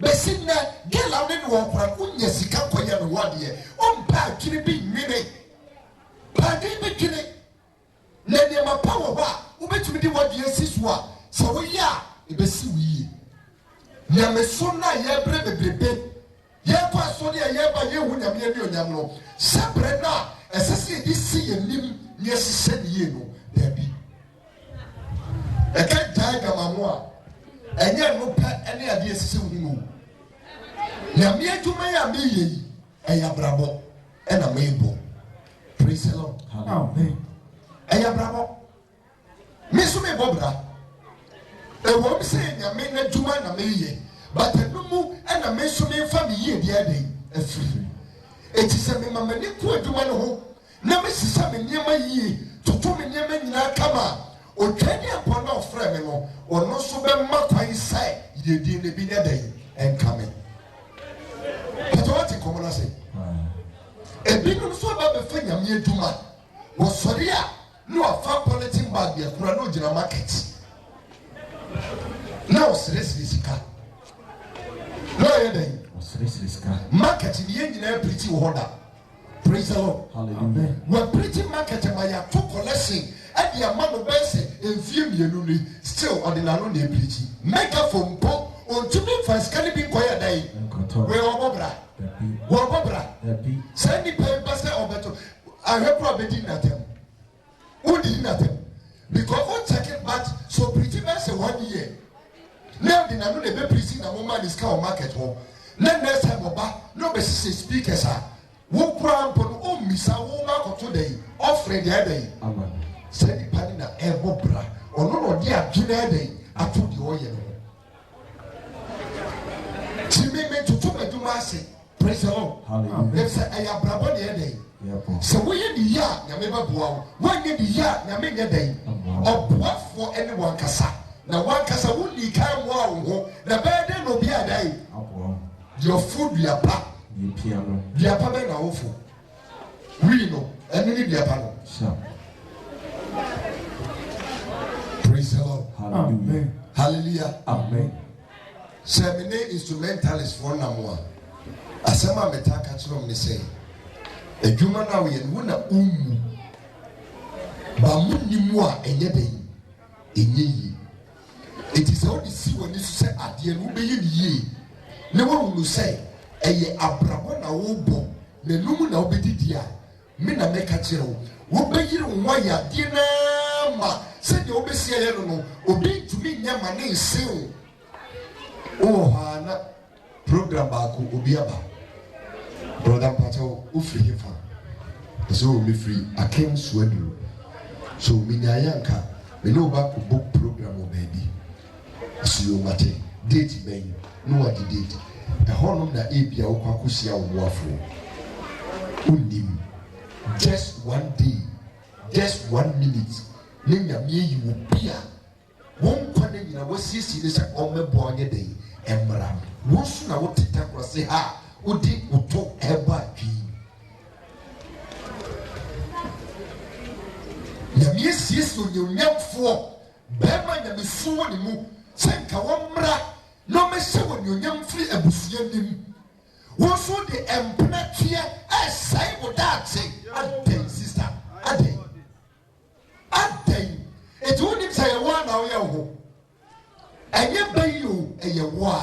bɛsi na gela ne no wɔkora wonya sika kɔyɛ no wadeɛ ɔmpa adwene bi nwene paade bi dwene na nneɛma pa wɔ hɔ a wobɛtumi de wadeɛ si so a sɛ woyɛ a ɛbɛsi wo yie nyameso na yɛbrɛ bebrebe yɛkɔ asɔre a yɛba yɛhu nyame ani onyam no sabrɛ no a ɛsɛ sɛ yɛde si yɛ nim ne yɛhyehyɛ ne yie no daabi ɛka gyae gamamo a ɛnyɛ no pɛ ne adeɛ sisi hu no nyame adwuma yi a meyɛ yi ɛyɛ abrabɔ ɛna meebɔ. Praise the Lord. Amen. ɛyɛ brabo me so me bobra ɛwɔ say nyame na dwuma na meyɛ but no mu ɛna me so me fa me yie dia den afiri eti sɛ me mama ne ku adwuma no ho na me sisa me niema yie toto me niema nyina kama otwani apɔ na ɔfrɛ me no ɔno so bɛma kwan sɛ yɛdi ne bi ne den ɛnka me ɛtɔ wate kɔmɔ na sɛ ebinom so aba bɛfa nyame adwuma wɔsɔre a no afa politin bag yɛ kura no gyina market na ɔsrɛsrɛ sika na ɔyɛ dɛn ɔsrɛsrɛ sika market ni yɛn nyinaa piriti wɔ hɔ da praise the Lord hallelujah wɔ piriti market ma yɛ ato collection ɛde ama no bɛyɛ sɛ mfie mmienu ni still ɔde n'ano na epiriti megaphone mpo ontumi fa sika ne bi nkɔyɛ dɛn wɛ wɔbɔbra sɛ nipa yi ba sɛ ɔbɛto ahwɛkura bɛdi n'atɛm wodi n'atɛm because o check it but so pretty bɛ sɛ 1 year na ɔde n'ano na ebe piriti na mo ma ne sika wɔ market hɔ na next time ɔba na ɔbɛ sisi speakers a wo kura mpo no o misa wo ma akɔto dɛ ɔfrɛ deɛ dɛ sɛ nipa ne na ɛbɔ bra ɔno na ɔde adwene dɛ ato deɛ ɔyɛ no ti mi tutu mɛduma ase. Praise the Lord. Hallelujah. Say I am brabo de dey. So we ye di ya nyame ba boa wo. We ye di ya nyame nye dey. Oboa for anyone kasa. Na one kasa wo di kan mo a wo ho. Na be dey no bi adai. Your food we are pa. Ye piano. We are pa be na wo fo. We no. Enu ni bi apa no. Sure. Praise the Lord. Hallelujah. Hallelujah. Amen. Semine instrumentalist for namwa. Asema metaka kyerɛ me sɛ adwuma na woyɛ no na ummu ba munni mu a ɛnyɛ den ɛnyɛ yie eti sɛ wode si w'ani so sɛ adeɛ no wobɛyɛ ne yie ne wɔn no sɛ ɛyɛ abrabɔ na wobɔ na num na wobɛdidi a me na mɛka kyerɛ wo wobɛyere wo yɛ adeɛ na ma sɛdeɛ wobɛsi ɛyɛ no no obi ntumi nyɛ ma ne nsew wɔ hɔ na program baako obi aba brother Patel ufiri hefa so me free akem suaduro so me nyayanka me no ba ko book program o baby so you mate date ben no what date e honom na e bia wo kwakosia wo afro unim just 1 day just 1 minute ne nyame yi wo bia won kwane nyina wo sisi ne se omebo anye den emra wo so na wo teta krose ha udi uto eba twi nyame sieso nyonyamfo bema nyame suwo ne mu senka womra no mehye wo nyonyamfri abusua nim wo so de empnatie esai bodate aden sister aden etu nim say ye wa na wo ye ho enye bayo eye wa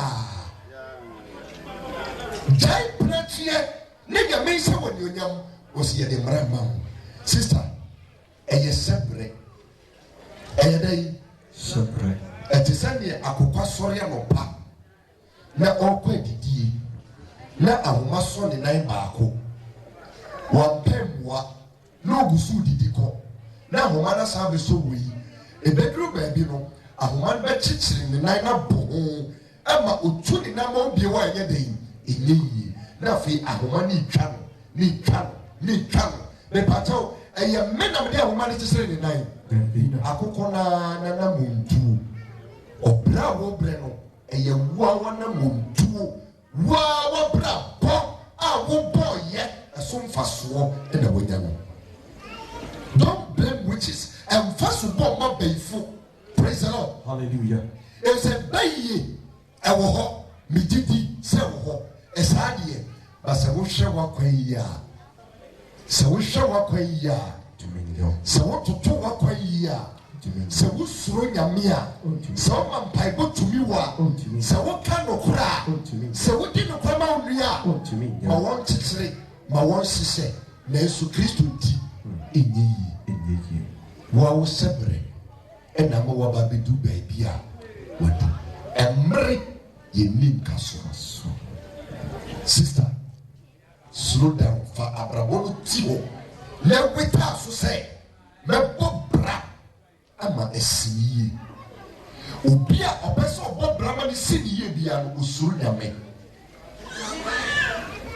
jai pratie ne ga me se woni onyam o se ye de mra ma sister eye sebre eye dai sebre eti sane akokwa sori anopa na okwa didie na ahoma so ne nan baako wa pemwa na ogusu didi ko na ahoma na sa be so wi ebedru baabi no ahoma be chichiri ne nan na bo ama otu ne na ma obie wa enye den enyi na fe ahoma ni twa no be pato eye menam de ahoma ne chichiri ne nan akokɔ na muntu obra wo bre no eye wa na muntu wa bra bo a wo boy ye so mfaso e na wonya no don't blame witches and first bo ma bayfo praise the Lord hallelujah e say baye e wo ho me didi se wo ho e sa de ba se wo hwe wa kwan yi a se wo hwe wa kwan yi a se wo toto wa kwan yi a se wo suro nyame a se wo mampai bo tumi wa se wo ka no kura se wo di no kwa ma onua a ma won chichire ma won sise na Yesu Kristo nti enyi wa wo sebre ena ma wa ba bedu baabi a wadu emre ye nim kaso sister slow down fa abrabolo ti ho le wita so say me bo brahma esini obi a obeso obo brahma ni sini ye bia no osuru nyame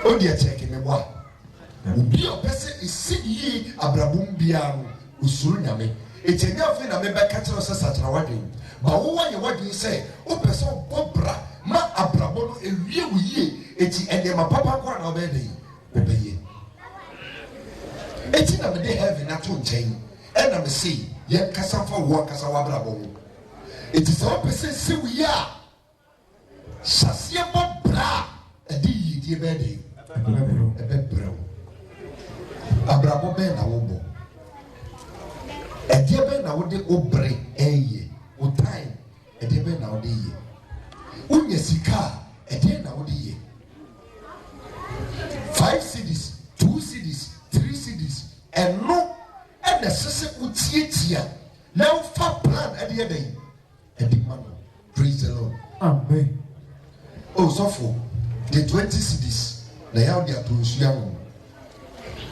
odi a check me boa obi a obese esini ye abrabum bia no osuru nyame etenya fe na me be ka kire so satra wadwen ba wo wa ye wadwen say obeso obo bra ma abrabo no ewie wuye eti edema papa kwa na obede obeye eti na me de heaven na to nchen e na me say ye kasa fa wo kasa wa brabo wo eti so pese se wuye a sasie bo bra edi yidie be de ebe bra abrabo be na wo bo edi be na wo de obre eye o time edi be na wo de ye unye sika edi na wo de ye 5 cities 2 cities 3 cities and no and the sese utietia now for plan edi eden edi man praise the Lord Amen. oh so for the 20 cities na ya dia to nsuya no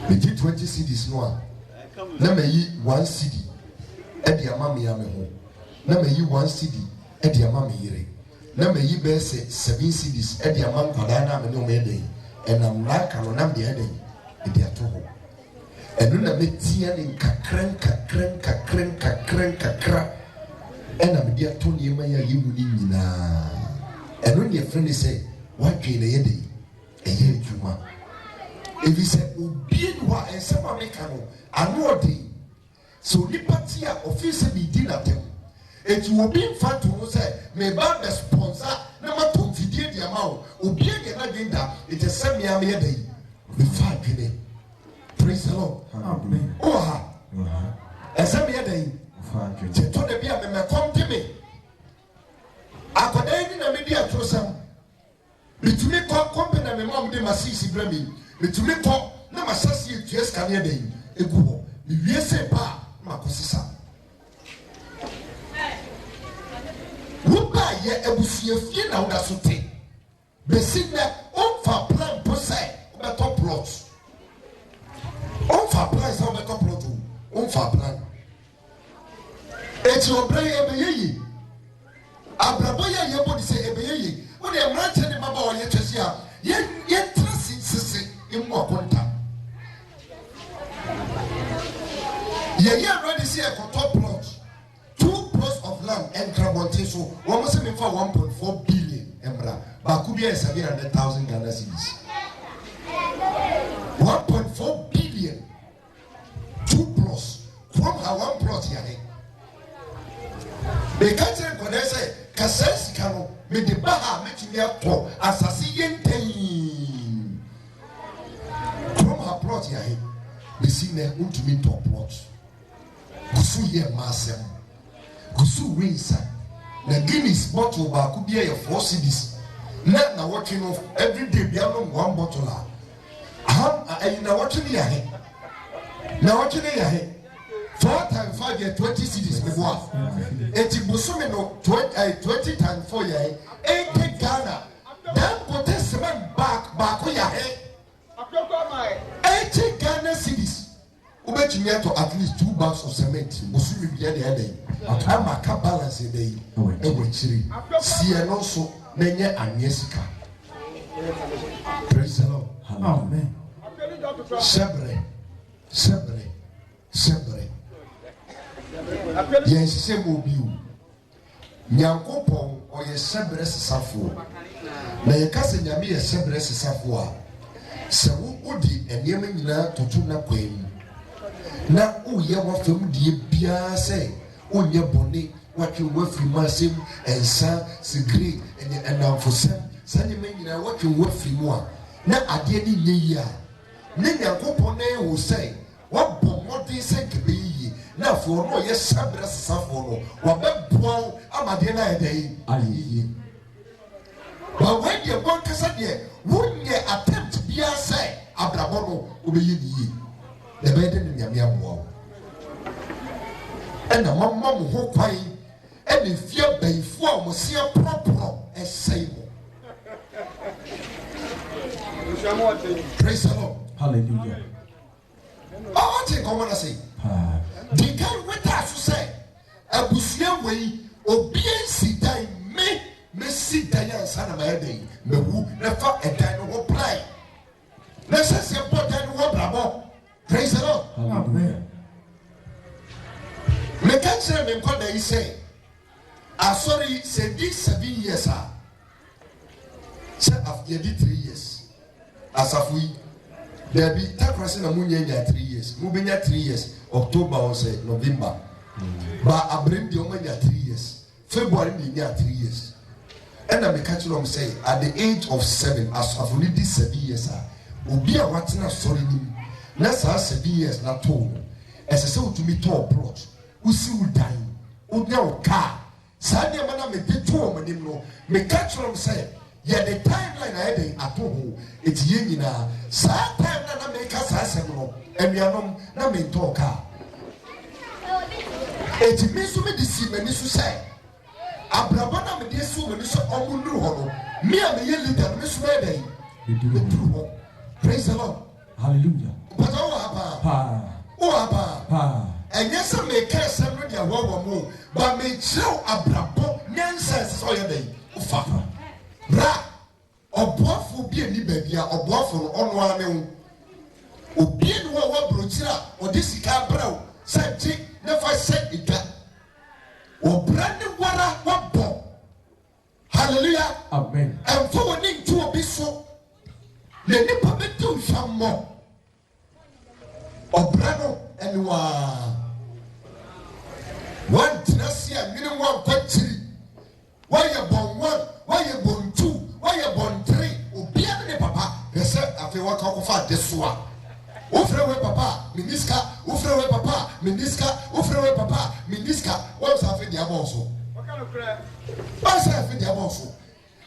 the 20 cities no a na me yi 1 city edi ama me ya me ho na me yi 1 city edi ama me yire na me yi be se 7 cities edi ama nkwada na me no me eden and am like no na me eden edi ato ho enu na me tia ni kakra ena me dia to ni ma ya yimu ni nyina enu ne friend say wadwe na ye dey eye adwuma ebi say obi no a ensema me ka no anu odi so ni party a office bi di na tem etu obi mfa to no say me ba the sponsor na ma to fidie dia ma obi e na genda it is say me am ye dey me fa dwene praise the Lord amen oh esa me ye dey je to de bia me come to me akodan ni na me dia trosam bitumi ko company na me mom de masisi brami bitumi ko na masasi etues kan ye den egu ho me wie se pa ma kosisa wuba ye ebusie fie na woda so te besinna on fa plan po sai beto plot on fa plan sai beto plot on fa plan eti obre ebeyeyi abrabo ye bodi se ebeyeyi wo de mranche ne baba o ye twesi a ye trasi sisi imu akonta ye already see a top plot 2 plots of land and Krabonte so one must be for 1.4 billion embra ba ku bia 700,000 Ghana cedis 1.4 billion 2 plots from her 1 plot here they can't say when they say kasensi kano me de baha metumi ato asase yenten from her plot here we see na untumi top plot gusu ye masem gusu winsa na Guinness bottle ba ku bia ye 4 cedis na watching of every day bia no 1 bottle na watching ya he na watching ya he 4 times 5 year 20 cedis me boa eti busumi no 20 times 4 year 80 Ghana then kote semen back ya he 80 Ghana cedis ubetumi ato at least 2 bags of cement busumi bia de eden ama ka balance dey ewe chiri sie no so menye anyesika praise the Lord amen sebre yes se mo bi o nyankopon o ye sebre sesafo na ye kase nyame ye sebre sesafo a se wo odi enema nyina totu na kwan na o ye wo fam die bia se o nye bone watwe wo firi masem ensa sigre enamfosem sanye nyina watwe wo firi mu a na ade ni nyeyi a ne nyankopon na wo sei wo bɔ modern se kebe yi na for no ye sabre safo no wo be boa amade na edai ayi ba when ye bon kasa de wonye attempt bia say abrabo no obeyi ni the be de nyame aboa ena mamma mo ho kwan ena fie baifo a mo se propro esai mo praise the Lord hallelujah. Oh, what you come on to say? The guy with us say, abusua wei obien si dan me si dan ansa na ma den me wu na fa edan no ho prai na se bodan no ho brabo. Praise the Lord. Amen. Me can say me kwa dey say sorry say this 7 years say after 3 years asafui there be takrase na munya 3 years mu benya 3 years October or say November ba abrem de o manya 3 years February me nya 3 years and I me catch them say at the age of 7 asafuni this 7 years obi a watena sorry nim na sa 7 years na to esese utumi to plot usi udan unya oka sa de mana me de to o manim no me catch them say yeah the timeline I dey ato ho eti ye nyina sa time na me ka sa asem no enuanom na me to ka eti me so me de si mani so say abraba na me de so mani so omundru ho no me a me ye leader me so me dey me tru ho. Praise the Lord. Hallelujah. But and yes, I may care some of your woman, but may show a brabo, nonsense, so your day. Fafa. Bra, or both will be a baby, or both on one. Or being what brochure, or this car brow, said Jake, never said it. Or brand water, what bomb. Hallelujah. Amen. And forwarding to a bishop. Le nipa betu shamo obrano enwa one tinasia mini one kwachiri why you born 1 why you born 2 why you born 3 obia ne papa yese afi waka kofa desoa ofre we papa miniska ofre we papa miniska ofre we papa miniska what's afi dia boso what's afi dia boso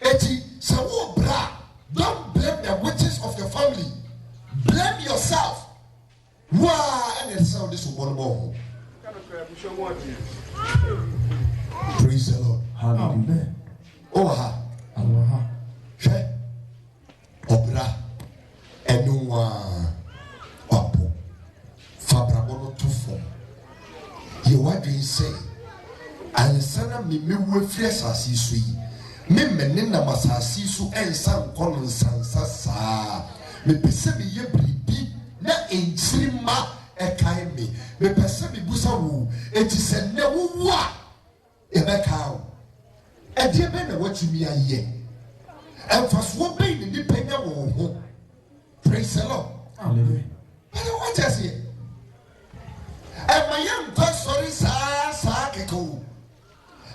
eti se wo bra. Don't blame the witches of your family. Blame yourself. Wow, and it's how this will go. Praise the Lord. Amen. Oh, she obra enua papo fabra bono tufo. Ye what do you say? Ansana mi wefri asasi so yi. Me menne na masasi so ensan kono nsansa saa me pese me ye bribi na enchirima ekai me pese me busa wo eti se ne wo a e be kawo e die be na watumi aye emfaso be ni penya wo ho. Praise the Lord. Hallelujah. But what is it? And my young pastor is keko.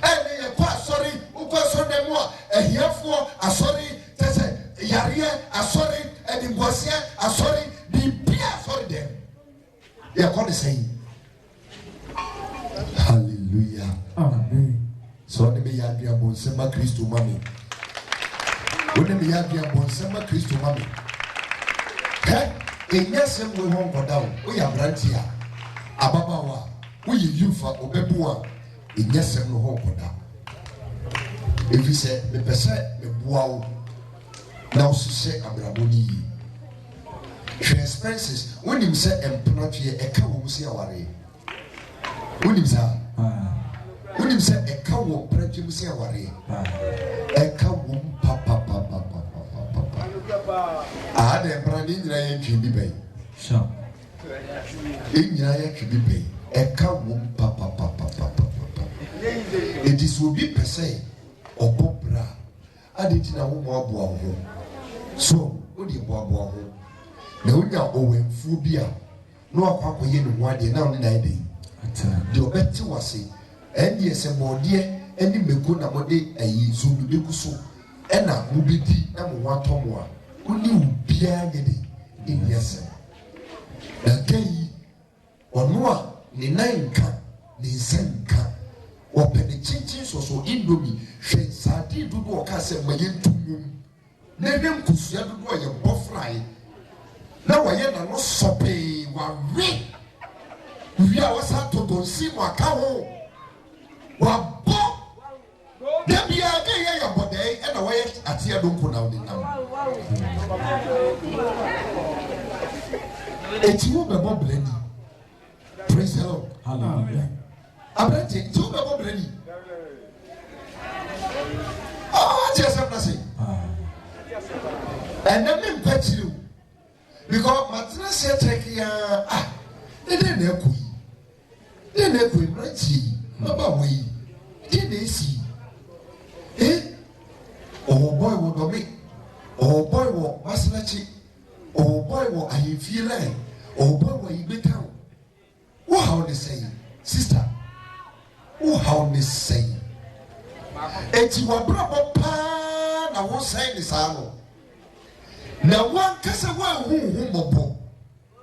And the pastor ukwaso demo ehiafo asori tese yare asori edimbosia asori bibia asori dem. They are called saying hallelujah. Amen. So ne me yadria bonsema Kristo mami. One me yadria bonsema Kristo mami. Enyasem we hon koda wo ya brantia ababawa wo yi yufa obebuwa enyasem no hon koda efi se me pese me bua wo na wo se abraboni expenses wonim se employee eka wo se aware wonim sa wonim se eka wo prejim se aware eka wo papa de brandi nyina ye twidi bɛn sure nyina ye twidi bɛn ɛka wo papa it is will be per se obobra aditi na wo boaboa ho so wo di boaboa ho na wonya owemfu bi a no akwakoye ne ho ade na wo na ide de obeti wase ɛne ɛsɛ bɔdeɛ ɛne meko na mode ayi zulu beku so ɛna mo bedi na mo watɔmo a uni ubia ngede inyase na kai onua ni nanka ni senka opene chinchin so indomie hwe sadi dudu o ka se mayentumum na nem kusua dudu o ye bofrai na waye na no sope wa we a wasa totonsi mo aka ho wa bo da bia ga ye ya bodai e na waye atia donko na odi nam eti wo be bo blend. Praise the Lord. Hallelujah. abrante tu be bo brani ah just am na say and then me mpachiri because matna say check ya ah e dey na ekui branchi baba we dey na esi oh boy wo do me oh boy wo masnachi oh boy wo ahefie line oh boy wo ibeka wo how they say sister wo how they say eti wa brabo pa na wo say ni sa no na wan kasa wa hu mobo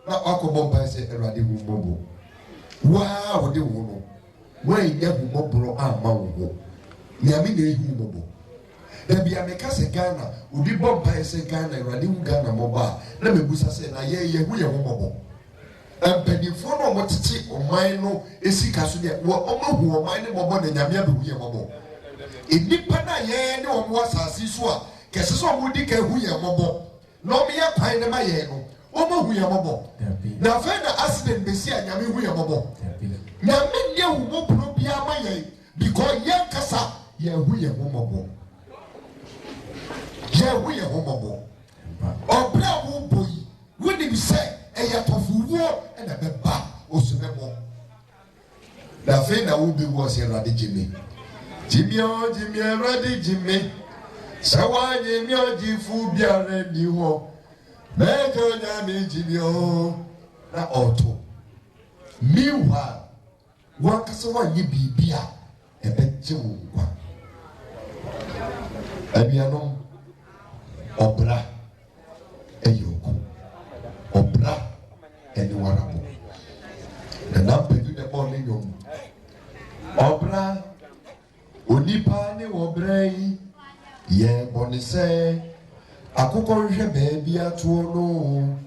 na akobo pa say erade hu mobo wa wo de wo no wa nya hu mobo ama wo ni ami na hu mobo da bia me kasa Ghana obi bom pa say Ghana erade hu Ghana mobo na mebusa say na ye hu ye hu mobo empanifo no motete oman no esika so de wo omahu oman ne mobo na nyame abehu ye mobo enipa na ye ne omo asase so a kese so omudi ka hu ye mobo no me ye kwan ne ma ye no omahu ye mobo na fa na accident besi a nyame hu ye mobo nyame ne hu mobo bia ma ye because ye kasa ye hu ye mobo ye hu ye mobo obra wo boyi woni bi say eya tofuwo na beba osumebo na fe na wo bi wo se rade jimi rade jimi sawanye mi ojifu biare ni ho mejo nya mi jimi o na auto miwa wakase wanye bibia ebeje wo kwa abianom obra eyoko obra eni warabo na nampedu de ball ni nyom obra onipa ni obra yi ye bonise akoko hwe baabi atuo no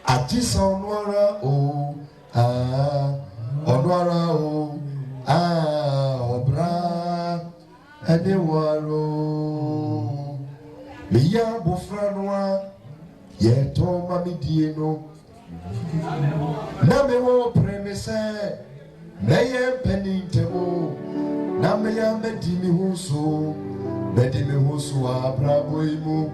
atisa onwara o onwara o obra eni waro meya bofranwa ye to mami die no na me wo premise na ye penintemo na me ya medimi huso abrabo imu